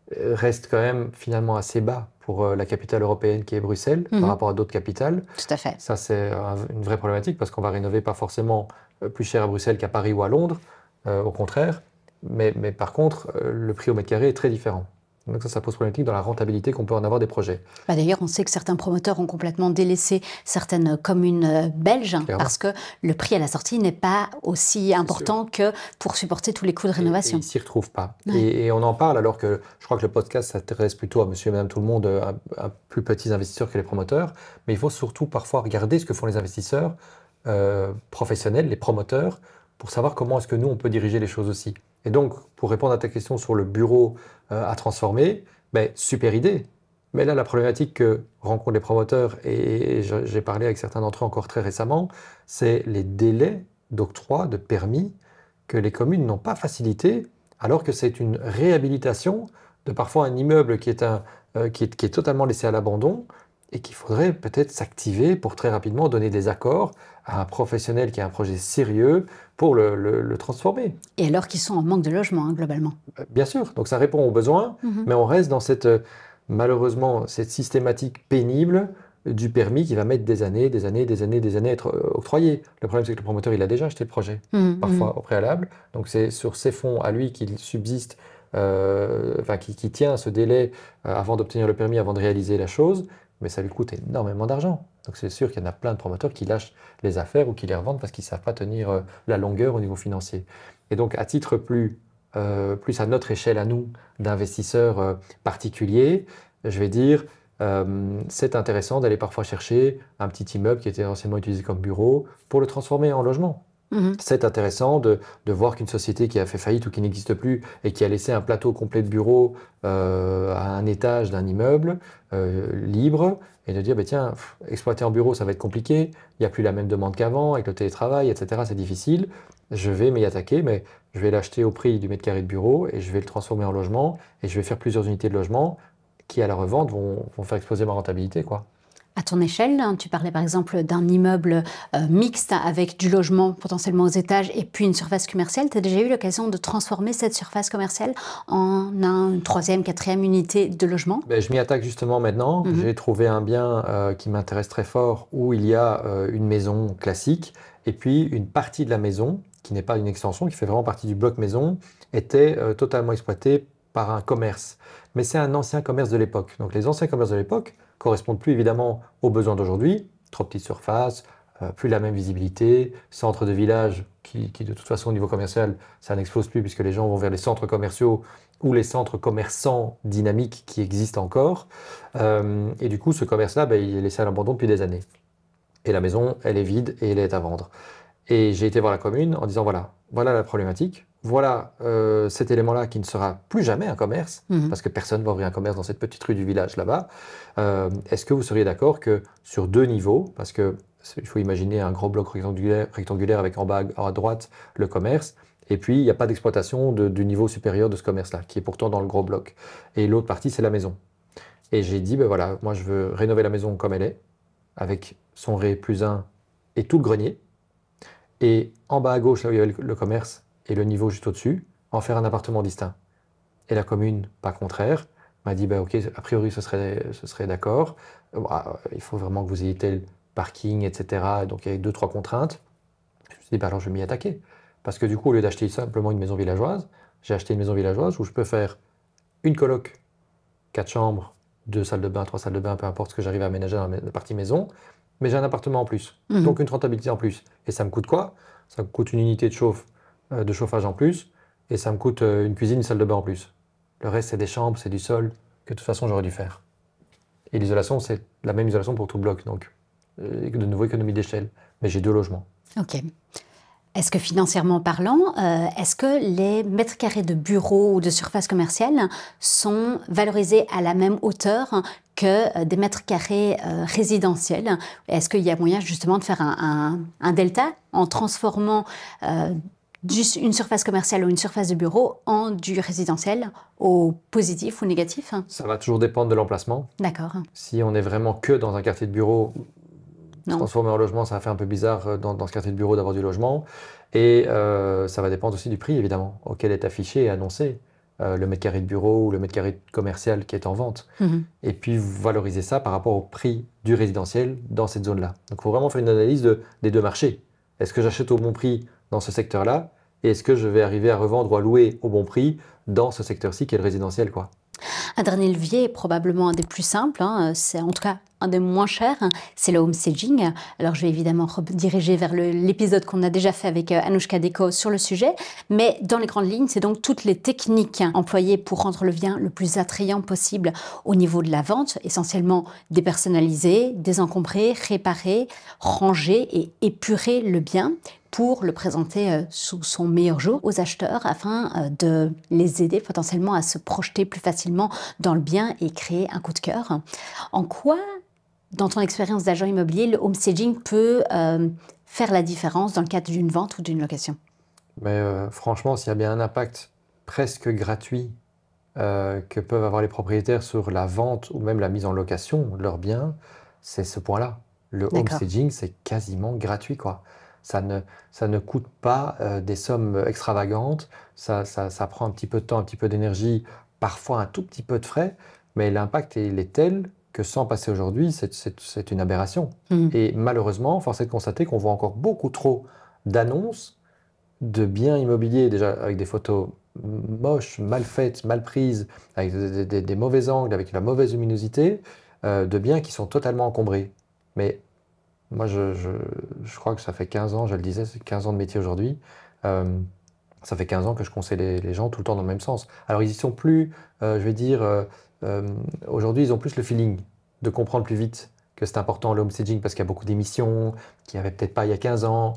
reste quand même finalement assez bas pour la capitale européenne qui est Bruxelles, par rapport à d'autres capitales.
Tout à fait.
Ça, c'est une vraie problématique, parce qu'on va rénover pas forcément plus cher à Bruxelles qu'à Paris ou à Londres, au contraire. Mais par contre, le prix au mètre carré est très différent. Donc ça pose problématique dans la rentabilité qu'on peut en avoir des projets.
D'ailleurs, on sait que certains promoteurs ont complètement délaissé certaines communes belges parce que le prix à la sortie n'est pas aussi important que pour supporter tous les coûts de rénovation.
Et ils ne s'y retrouvent pas. Ouais. Et on en parle alors que je crois que le podcast s'intéresse plutôt à monsieur et madame tout le monde, à plus petits investisseurs que les promoteurs. Mais il faut surtout parfois regarder ce que font les investisseurs professionnels, les promoteurs, pour savoir comment est-ce que nous, on peut diriger les choses aussi. Et donc, pour répondre à ta question sur le bureau à transformer, super idée. Mais là, la problématique que rencontrent les promoteurs, et j'ai parlé avec certains d'entre eux encore très récemment, c'est les délais d'octroi de permis que les communes n'ont pas facilité, alors que c'est une réhabilitation de parfois un immeuble qui est totalement laissé à l'abandon et qu'il faudrait peut-être s'activer pour très rapidement donner des accords à un professionnel qui a un projet sérieux pour le transformer.
Et alors qu'ils sont en manque de logement, globalement.
Bien sûr, donc ça répond aux besoins, mais on reste dans malheureusement, cette systématique pénible du permis qui va mettre des années à être octroyé. Le problème, c'est que le promoteur, il a déjà acheté le projet, parfois au préalable. Donc c'est sur ses fonds à lui qu'il subsiste, qui tient ce délai avant d'obtenir le permis, avant de réaliser la chose. Mais ça lui coûte énormément d'argent. Donc c'est sûr qu'il y en a plein de promoteurs qui lâchent les affaires ou qui les revendent parce qu'ils ne savent pas tenir la longueur au niveau financier. Et donc à titre plus à notre échelle à nous, d'investisseurs particuliers, je vais dire, c'est intéressant d'aller parfois chercher un petit immeuble qui était anciennement utilisé comme bureau pour le transformer en logement. C'est intéressant de voir qu'une société qui a fait faillite ou qui n'existe plus et qui a laissé un plateau complet de bureaux à un étage d'un immeuble libre et de dire tiens, exploiter en bureau ça va être compliqué, il n'y a plus la même demande qu'avant avec le télétravail, etc. C'est difficile, je vais m'y attaquer, mais je vais l'acheter au prix du mètre carré de bureau et je vais le transformer en logement et je vais faire plusieurs unités de logement qui à la revente vont faire exploser ma rentabilité, quoi.
À ton échelle, tu parlais par exemple d'un immeuble mixte avec du logement potentiellement aux étages et puis une surface commerciale. Tu as déjà eu l'occasion de transformer cette surface commerciale en une troisième, quatrième unité de logement?
Je m'y attaque justement maintenant. J'ai trouvé un bien qui m'intéresse très fort où il y a une maison classique et puis une partie de la maison qui n'est pas une extension, qui fait vraiment partie du bloc maison, était totalement exploitée par un commerce. Mais c'est un ancien commerce de l'époque. Donc les anciens commerces de l'époque correspondent plus évidemment aux besoins d'aujourd'hui, trop petite surface, plus la même visibilité, centre de village qui de toute façon au niveau commercial, ça n'explose plus puisque les gens vont vers les centres commerciaux ou les centres commerçants dynamiques qui existent encore. Et du coup, ce commerce-là, il est laissé à l'abandon depuis des années. Et la maison, elle est vide et elle est à vendre. Et j'ai été voir la commune en disant voilà la problématique. Voilà cet élément-là qui ne sera plus jamais un commerce, parce que personne ne va ouvrir un commerce dans cette petite rue du village là-bas. Est-ce que vous seriez d'accord que sur 2 niveaux, parce qu'il faut imaginer un gros bloc rectangulaire avec en bas à droite le commerce, et puis il n'y a pas d'exploitation du niveau supérieur de ce commerce-là, qui est pourtant dans le gros bloc. Et l'autre partie, c'est la maison. Et j'ai dit, moi je veux rénover la maison comme elle est, avec son Ré plus 1 et tout le grenier. Et en bas à gauche, là où il y avait le commerce, et le niveau juste au-dessus, en faire un appartement distinct. Et la commune, pas contraire, m'a dit ok, a priori ce serait d'accord. Il faut vraiment que vous ayez tel parking, etc. Donc il y avait 2-3 contraintes. Je me suis dit alors je vais m'y attaquer. Parce que du coup, au lieu d'acheter simplement une maison villageoise, j'ai acheté une maison villageoise où je peux faire une coloc, 4 chambres, 2 salles de bain, 3 salles de bain, peu importe ce que j'arrive à aménager dans la partie maison, mais j'ai un appartement en plus, donc une rentabilité en plus. Et ça me coûte quoi? Ça me coûte une unité de chauffage en plus, et ça me coûte une cuisine, une salle de bain en plus. Le reste, c'est des chambres, c'est du sol, que de toute façon, j'aurais dû faire. Et l'isolation, c'est la même isolation pour tout le bloc, donc de nouveau économie d'échelle. Mais j'ai 2 logements.
Ok. Est-ce que financièrement parlant, est-ce que les mètres carrés de bureaux ou de surface commerciale sont valorisés à la même hauteur que des mètres carrés résidentiels? Est-ce qu'il y a moyen justement de faire un delta en transformant une surface commerciale ou une surface de bureau en du résidentiel au positif ou négatif?
Ça va toujours dépendre de l'emplacement.
D'accord.
Si on est vraiment que dans un quartier de bureau,
Non.
transformer en logement, ça fait un peu bizarre dans ce quartier de bureau d'avoir du logement. Et ça va dépendre aussi du prix, évidemment, auquel est affiché et annoncé le mètre carré de bureau ou le mètre carré commercial qui est en vente. Et puis, vous valorisez ça par rapport au prix du résidentiel dans cette zone-là. Donc, il faut vraiment faire une analyse des 2 marchés. Est-ce que j'achète au bon prix dans ce secteur-là? Et est-ce que je vais arriver à revendre ou à louer au bon prix dans ce secteur-ci qui est le résidentiel, quoi?
Un dernier levier est probablement un des plus simples, c'est en tout cas un des moins chers, c'est le homestaging. Alors je vais évidemment rediriger vers l'épisode qu'on a déjà fait avec Anouchka Deco sur le sujet, mais dans les grandes lignes, c'est donc toutes les techniques employées pour rendre le bien le plus attrayant possible au niveau de la vente, essentiellement dépersonnaliser, désencombrer, réparer, ranger et épurer le bien pour le présenter sous son meilleur jour aux acheteurs afin de les aider potentiellement à se projeter plus facilement dans le bien et créer un coup de cœur. En quoi, dans ton expérience d'agent immobilier, le homestaging peut faire la différence dans le cadre d'une vente ou d'une location?
Mais franchement, s'il y a bien un impact presque gratuit que peuvent avoir les propriétaires sur la vente ou même la mise en location de leurs biens, c'est ce point-là. Le homestaging, c'est quasiment gratuit, quoi. Ça ne coûte pas des sommes extravagantes, ça prend un petit peu de temps, un petit peu d'énergie, parfois un tout petit peu de frais, mais l'impact il est tel que sans passer aujourd'hui, c'est une aberration. Et malheureusement, force est de constater qu'on voit encore beaucoup trop d'annonces de biens immobiliers, déjà avec des photos moches, mal faites, mal prises, avec des mauvais angles, avec la mauvaise luminosité, de biens qui sont totalement encombrés. Mais moi, je crois que ça fait 15 ans, je le disais, c'est 15 ans de métier aujourd'hui. Ça fait 15 ans que je conseille les gens tout le temps dans le même sens. Alors, ils y sont plus, je vais dire, aujourd'hui, ils ont plus le feeling de comprendre plus vite que c'est important le homestaging parce qu'il y a beaucoup d'émissions qu'il n'y avait peut-être pas il y a 15 ans.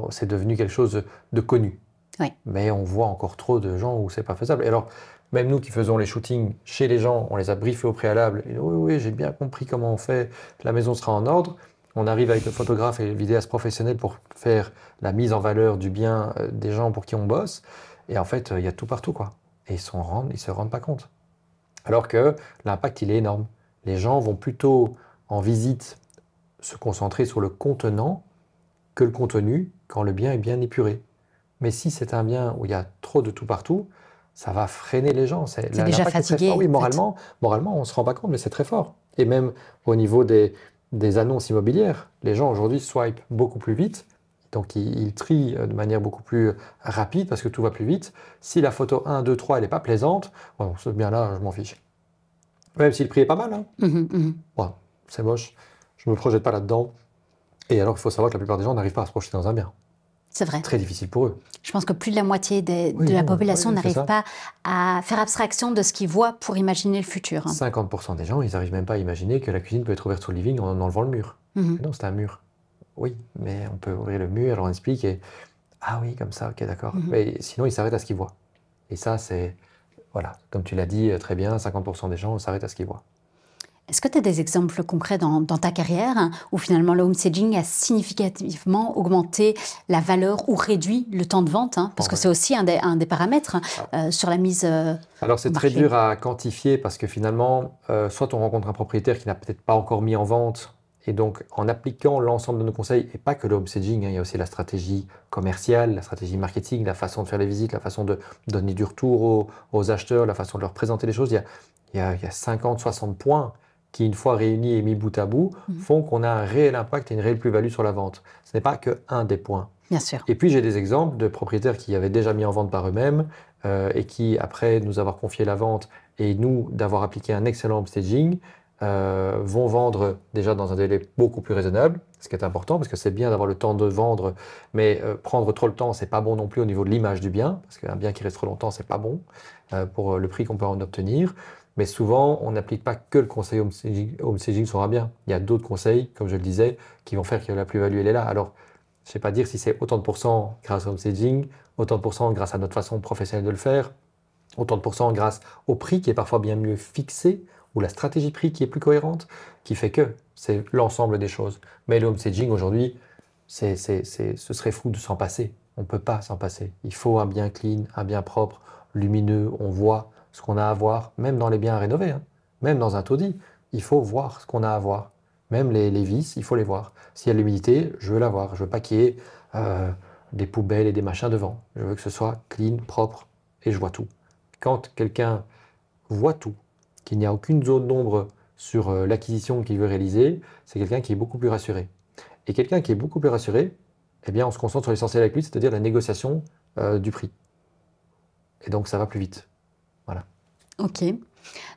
C'est devenu quelque chose de connu.
Oui.
Mais on voit encore trop de gens où c'est pas faisable. Et alors, même nous qui faisons les shootings chez les gens, on les a briefés au préalable. Et oui, j'ai bien compris comment on fait, la maison sera en ordre. On arrive avec le photographe et le vidéaste professionnel pour faire la mise en valeur du bien des gens pour qui on bosse. Et en fait, il y a tout partout, quoi. Et ils se rendent pas compte. Alors que l'impact, il est énorme. Les gens vont plutôt en visite se concentrer sur le contenant que le contenu quand le bien est bien épuré. Mais si c'est un bien où il y a trop de tout partout, ça va freiner les gens.
C'est déjà fatigué.
Oui, moralement, on ne se rend pas compte, mais c'est très fort. Et même au niveau des annonces immobilières, les gens aujourd'hui swipent beaucoup plus vite, donc ils trient de manière beaucoup plus rapide parce que tout va plus vite. Si la photo 1, 2, 3, elle n'est pas plaisante, bon, ce bien-là, je m'en fiche. Même si le prix est pas mal, hein. Ouais, c'est moche, je ne me projette pas là-dedans. Et alors, il faut savoir que la plupart des gens n'arrivent pas à se projeter dans un bien.
C'est vrai.
Très difficile pour eux.
Je pense que plus de la moitié de la population n'arrive pas à faire abstraction de ce qu'ils voient pour imaginer le futur.
50% des gens, ils n'arrivent même pas à imaginer que la cuisine peut être ouverte sur le living en enlevant le mur. Non, c'est un mur. Oui, mais on peut ouvrir le mur, alors on explique et... Ah oui, comme ça, ok, d'accord. Mais sinon, ils s'arrêtent à ce qu'ils voient. Et ça, c'est... Voilà, comme tu l'as dit très bien, 50% des gens s'arrêtent à ce qu'ils voient.
Est-ce que tu as des exemples concrets dans ta carrière où finalement le homestaging a significativement augmenté la valeur ou réduit le temps de vente, parce que c'est aussi un des paramètres sur la mise
Alors c'est très dur à quantifier parce que finalement, soit on rencontre un propriétaire qui n'a peut-être pas encore mis en vente et donc en appliquant l'ensemble de nos conseils, et pas que le homestaging, il y a aussi la stratégie commerciale, la stratégie marketing, la façon de faire les visites, la façon de donner du retour aux acheteurs, la façon de leur présenter les choses, il y a 50, 60 points qui, une fois réunis et mis bout à bout, font qu'on a un réel impact et une réelle plus-value sur la vente. Ce n'est pas qu'un des points.
Bien sûr.
Et puis, j'ai des exemples de propriétaires qui avaient déjà mis en vente par eux-mêmes et qui, après nous avoir confié la vente et nous, d'avoir appliqué un excellent homestaging, vont vendre déjà dans un délai beaucoup plus raisonnable, ce qui est important parce que c'est bien d'avoir le temps de vendre, mais prendre trop le temps, c'est pas bon non plus au niveau de l'image du bien, parce qu'un bien qui reste trop longtemps, c'est pas bon pour le prix qu'on peut en obtenir. Mais souvent, on n'applique pas que le conseil home staging sur un bien. Il y a d'autres conseils, comme je le disais, qui vont faire que la plus-value, elle est là. Alors, je ne sais pas dire si c'est autant de pourcents grâce au home staging, autant de pourcents grâce à notre façon professionnelle de le faire, autant de pourcents grâce au prix qui est parfois bien mieux fixé, ou la stratégie prix qui est plus cohérente, qui fait que c'est l'ensemble des choses. Mais le home staging, aujourd'hui, ce serait fou de s'en passer. On ne peut pas s'en passer. Il faut un bien clean, un bien propre, lumineux, on voit ce qu'on a à voir, même dans les biens à rénover, hein. Même dans un taudis, il faut voir ce qu'on a à voir. Même les vis, il faut les voir. S'il y a de l'humidité, je veux la voir. Je veux pas qu'il y ait des poubelles et des machins devant. Je veux que ce soit clean, propre, et je vois tout. Quand quelqu'un voit tout, qu'il n'y a aucune zone d'ombre sur l'acquisition qu'il veut réaliser, c'est quelqu'un qui est beaucoup plus rassuré. Et quelqu'un qui est beaucoup plus rassuré, eh bien, on se concentre sur l'essentiel avec lui, c'est-à-dire la négociation du prix. Et donc, ça va plus vite. Voilà.
Ok.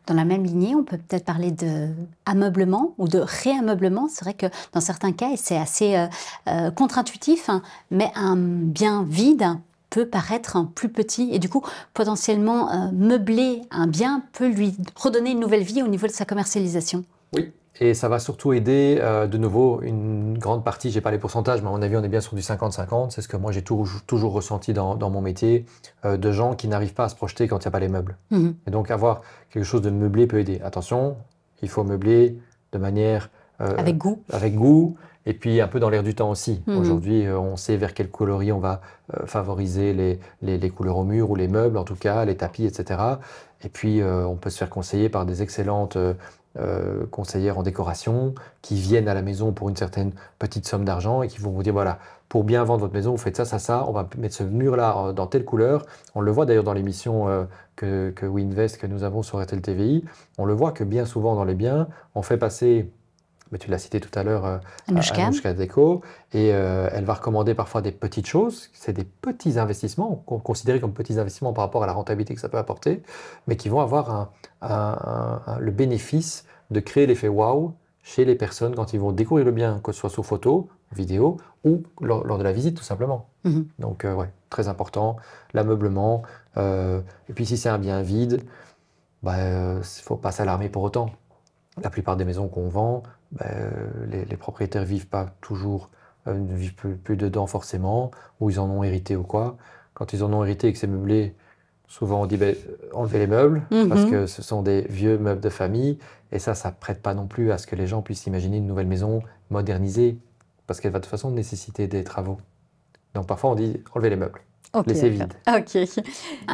Dans la même lignée, on peut peut-être parler d'ameublement ou de réameublement. C'est vrai que dans certains cas, et c'est assez contre-intuitif, hein, mais un bien vide peut paraître plus petit et du coup, potentiellement, meubler un bien peut lui redonner une nouvelle vie au niveau de sa commercialisation.
Oui. Et ça va surtout aider, de nouveau, une grande partie, je n'ai pas les pourcentages, mais à mon avis, on est bien sur du 50-50. C'est ce que moi, j'ai toujours ressenti dans mon métier, de gens qui n'arrivent pas à se projeter quand il n'y a pas les meubles.
Mmh.
Et donc, avoir quelque chose de meublé peut aider. Attention, il faut meubler de manière…
Avec goût.
Avec goût, et puis un peu dans l'air du temps aussi.
Mmh.
Aujourd'hui, on sait vers quel coloris on va favoriser les couleurs au mur, ou les meubles en tout cas, les tapis, etc. Et puis, on peut se faire conseiller par des excellentes… conseillères en décoration qui viennent à la maison pour une certaine petite somme d'argent et qui vont vous dire voilà, pour bien vendre votre maison, vous faites ça, on va mettre ce mur-là dans telle couleur. On le voit d'ailleurs dans l'émission que WeInvest que nous avons sur RTL TVI. On le voit que bien souvent dans les biens, on fait passer, mais tu l'as cité tout à l'heure, Anouchka Déco, et elle va recommander parfois des petites choses. C'est des petits investissements, considérés comme petits investissements par rapport à la rentabilité que ça peut apporter, mais qui vont avoir le bénéfice de créer l'effet waouh chez les personnes quand ils vont découvrir le bien, que ce soit sous photo, vidéo ou lors de la visite tout simplement.
Mmh.
Donc ouais, très important, l'ameublement. Et puis si c'est un bien vide, il ne faut pas s'alarmer pour autant. La plupart des maisons qu'on vend, les propriétaires vivent pas toujours, ne vivent plus dedans forcément, ou ils en ont hérité ou quoi. Quand ils en ont hérité et que c'est meublé, souvent on dit enlevez les meubles, parce que ce sont des vieux meubles de famille, et ça prête pas non plus à ce que les gens puissent imaginer une nouvelle maison modernisée, parce qu'elle va de toute façon nécessiter des travaux. Donc parfois on dit enlevez les meubles.
Okay,
laissez vide.
Ok.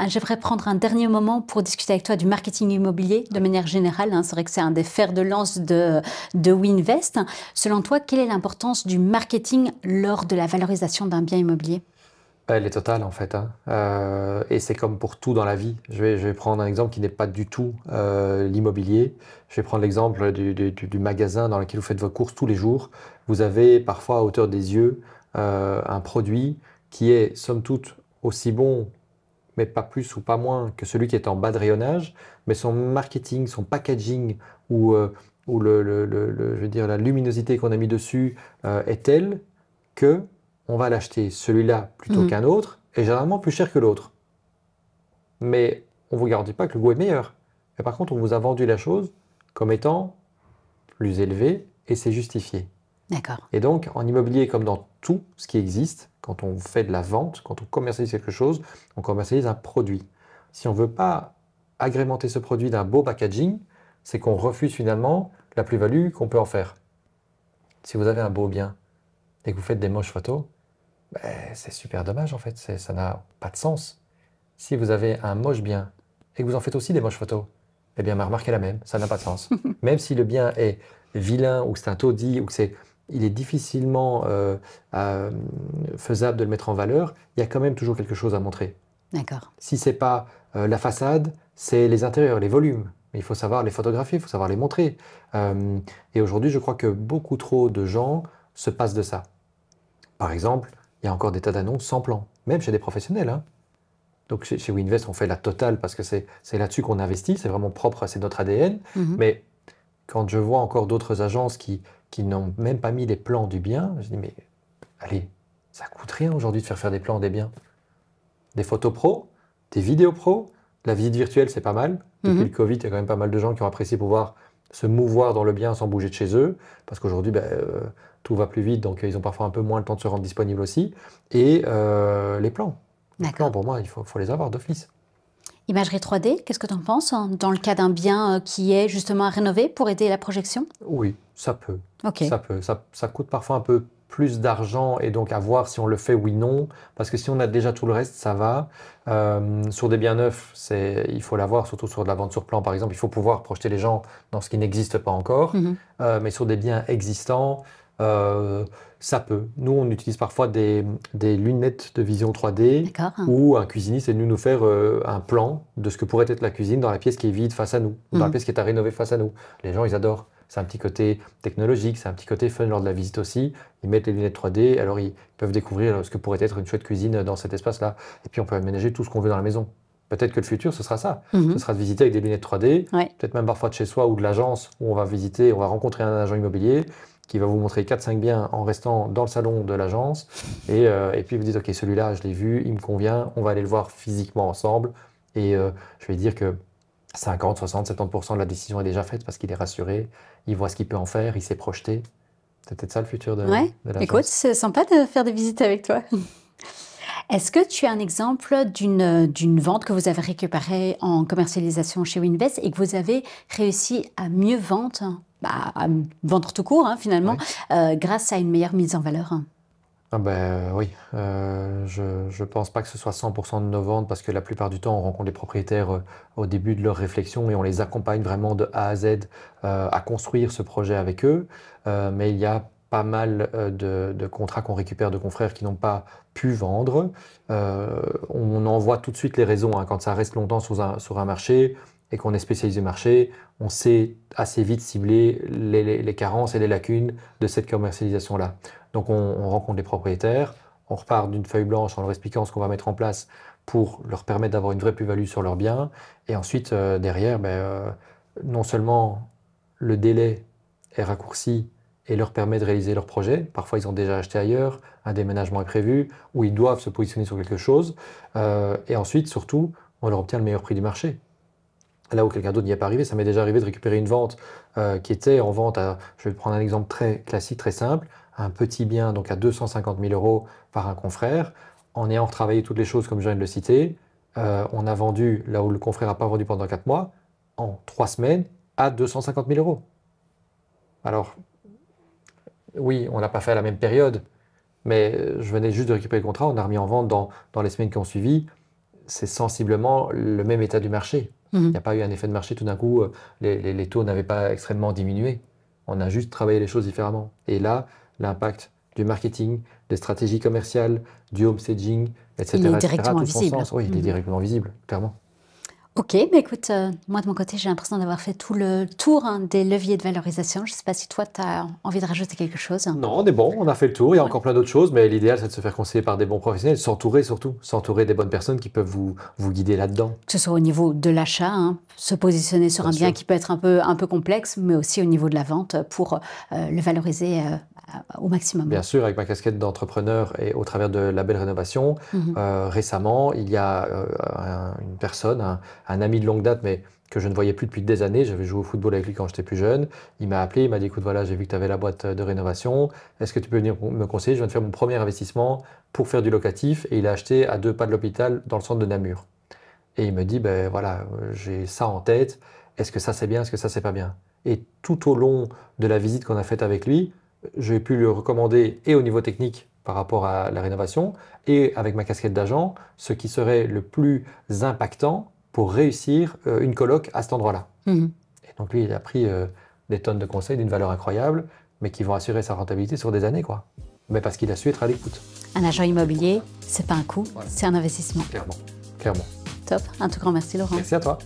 J'aimerais prendre un dernier moment pour discuter avec toi du marketing immobilier de manière générale. C'est vrai que c'est un des fers de lance de WeInvest. Selon toi, quelle est l'importance du marketing lors de la valorisation d'un bien immobilier ?
Elle est totale en fait, hein. Et c'est comme pour tout dans la vie. Je vais prendre un exemple qui n'est pas du tout l'immobilier. Je vais prendre l'exemple du magasin dans lequel vous faites vos courses tous les jours. Vous avez parfois à hauteur des yeux un produit qui est somme toute aussi bon, mais pas plus ou pas moins que celui qui est en bas de rayonnage, mais son marketing, son packaging ou je veux dire, la luminosité qu'on a mis dessus est telle que on va l'acheter celui-là plutôt qu'un autre, et généralement plus cher que l'autre. Mais on ne vous garantit pas que le goût est meilleur. Mais par contre, on vous a vendu la chose comme étant plus élevée, et c'est justifié.
D'accord.
Et donc, en immobilier, comme dans tout ce qui existe, quand on fait de la vente, quand on commercialise quelque chose, on commercialise un produit. Si on ne veut pas agrémenter ce produit d'un beau packaging, c'est qu'on refuse finalement la plus-value qu'on peut en faire. Si vous avez un beau bien et que vous faites des moches photos, c'est super dommage en fait, ça n'a pas de sens. Si vous avez un moche bien et que vous en faites aussi des moches photos, eh bien ma remarque est la même, ça n'a pas de sens. Même si le bien est vilain ou c'est un taudis ou que il est difficilement faisable de le mettre en valeur, il y a quand même toujours quelque chose à montrer.
D'accord.
Si ce n'est pas la façade, c'est les intérieurs, les volumes. Mais il faut savoir les photographier, il faut savoir les montrer. Et aujourd'hui, je crois que beaucoup trop de gens se passent de ça. Par exemple, il y a encore des tas d'annonces sans plan, même chez des professionnels, hein. Donc chez WeInvest, on fait la totale parce que c'est là-dessus qu'on investit, c'est vraiment propre, c'est notre ADN. Mais quand je vois encore d'autres agences qui n'ont même pas mis les plans du bien, je dis mais allez, ça coûte rien aujourd'hui de faire des plans des biens. Des photos pro, des vidéos pro, la visite virtuelle c'est pas mal. Depuis le Covid, il y a quand même pas mal de gens qui ont apprécié pouvoir se mouvoir dans le bien sans bouger de chez eux, parce qu'aujourd'hui tout va plus vite, donc ils ont parfois un peu moins le temps de se rendre disponible aussi. Et les plans. Les plans, pour moi, il faut les avoir d'office.
Imagerie 3D, qu'est-ce que tu en penses dans le cas d'un bien qui est justement à rénover pour aider la projection?
Oui, ça peut.
Okay.
Ça peut. Ça coûte parfois un peu plus d'argent et donc à voir si on le fait oui non, parce que si on a déjà tout le reste, ça va. Sur des biens neufs, il faut l'avoir, surtout sur de la vente sur plan par exemple, il faut pouvoir projeter les gens dans ce qui n'existe pas encore, mais sur des biens existants, ça peut. Nous, on utilise parfois des lunettes de vision 3D où un cuisiniste est venu nous faire un plan de ce que pourrait être la cuisine dans la pièce qui est vide face à nous, ou dans la pièce qui est à rénover face à nous. Les gens, ils adorent. C'est un petit côté technologique, c'est un petit côté fun lors de la visite aussi. Ils mettent les lunettes 3D, alors ils peuvent découvrir ce que pourrait être une chouette cuisine dans cet espace-là. Et puis on peut aménager tout ce qu'on veut dans la maison. Peut-être que le futur, ce sera ça. Ce sera de visiter avec des lunettes 3D, peut-être même parfois de chez soi ou de l'agence où on va visiter, on va rencontrer un agent immobilier qui va vous montrer 4-5 biens en restant dans le salon de l'agence. Et puis vous dites, ok, celui-là, je l'ai vu, il me convient, on va aller le voir physiquement ensemble. Et je vais dire que 50, 60, 70% de la décision est déjà faite parce qu'il est rassuré, il voit ce qu'il peut en faire, il s'est projeté. C'est peut-être ça le futur de l'agence.
Écoute, c'est sympa de faire des visites avec toi. Est-ce que tu as un exemple d'une vente que vous avez récupérée en commercialisation chez Winvest et que vous avez réussi à mieux vendre, à vendre tout court finalement, grâce à une meilleure mise en valeur?
Oui, je pense pas que ce soit 100% de nos ventes parce que la plupart du temps, on rencontre les propriétaires au début de leur réflexion et on les accompagne vraiment de A à Z à construire ce projet avec eux. Mais il y a pas mal de contrats qu'on récupère de confrères qui n'ont pas pu vendre. On en voit tout de suite les raisons quand ça reste longtemps sur un marché et qu'on est spécialisé marché, on sait assez vite cibler les carences et les lacunes de cette commercialisation-là. Donc on rencontre les propriétaires, on repart d'une feuille blanche en leur expliquant ce qu'on va mettre en place pour leur permettre d'avoir une vraie plus-value sur leurs biens. Et ensuite, derrière, non seulement le délai est raccourci et leur permet de réaliser leur projet, parfois ils ont déjà acheté ailleurs, un déménagement est prévu, ou ils doivent se positionner sur quelque chose, et ensuite, surtout, on leur obtient le meilleur prix du marché. Là où quelqu'un d'autre n'y est pas arrivé, ça m'est déjà arrivé de récupérer une vente qui était en vente je vais prendre un exemple très classique, très simple, un petit bien donc à 250 000 € par un confrère, en ayant retravaillé toutes les choses comme je viens de le citer, on a vendu là où le confrère n'a pas vendu pendant 4 mois, en 3 semaines, à 250 000 €. Alors, oui, on n'a pas fait à la même période, mais je venais juste de récupérer le contrat, on a remis en vente dans les semaines qui ont suivi, c'est sensiblement le même état du marché. Il n'y a pas eu un effet de marché, tout d'un coup, les taux n'avaient pas extrêmement diminué. On a juste travaillé les choses différemment. Et là, l'impact du marketing, des stratégies commerciales, du home staging, etc.
Il est directement visible.
Oui, il est directement visible, clairement.
Ok, mais écoute, moi de mon côté, j'ai l'impression d'avoir fait tout le tour des leviers de valorisation. Je ne sais pas si toi, tu as envie de rajouter quelque chose.
Non, on est bon, on a fait le tour. Il y a encore plein d'autres choses, mais l'idéal, c'est de se faire conseiller par des bons professionnels, s'entourer surtout, s'entourer des bonnes personnes qui peuvent vous guider là-dedans.
Que ce soit au niveau de l'achat, se positionner sur un bien qui peut être un peu complexe, mais aussi au niveau de la vente pour le valoriser au maximum.
Bien sûr, avec ma casquette d'entrepreneur et au travers de la belle rénovation, récemment, il y a une personne, un ami de longue date, mais que je ne voyais plus depuis des années. J'avais joué au football avec lui quand j'étais plus jeune. Il m'a appelé, il m'a dit, écoute, voilà, j'ai vu que tu avais la boîte de rénovation. Est-ce que tu peux venir me conseiller? Je viens de faire mon premier investissement pour faire du locatif. Et il a acheté à 2 pas de l'hôpital dans le centre de Namur. Et il me dit, voilà, j'ai ça en tête. Est-ce que ça c'est bien? Est-ce que ça c'est pas bien? Et tout au long de la visite qu'on a faite avec lui, j'ai pu lui recommander, et au niveau technique par rapport à la rénovation, et avec ma casquette d'agent, ce qui serait le plus impactant pour réussir une coloc à cet endroit-là. Et donc lui, il a pris des tonnes de conseils d'une valeur incroyable, mais qui vont assurer sa rentabilité sur des années, quoi. Mais parce qu'il a su être à l'écoute.
Un agent immobilier, c'est pas un coût, c'est un investissement.
Clairement.
Top, un tout grand merci Laurent.
Merci à toi.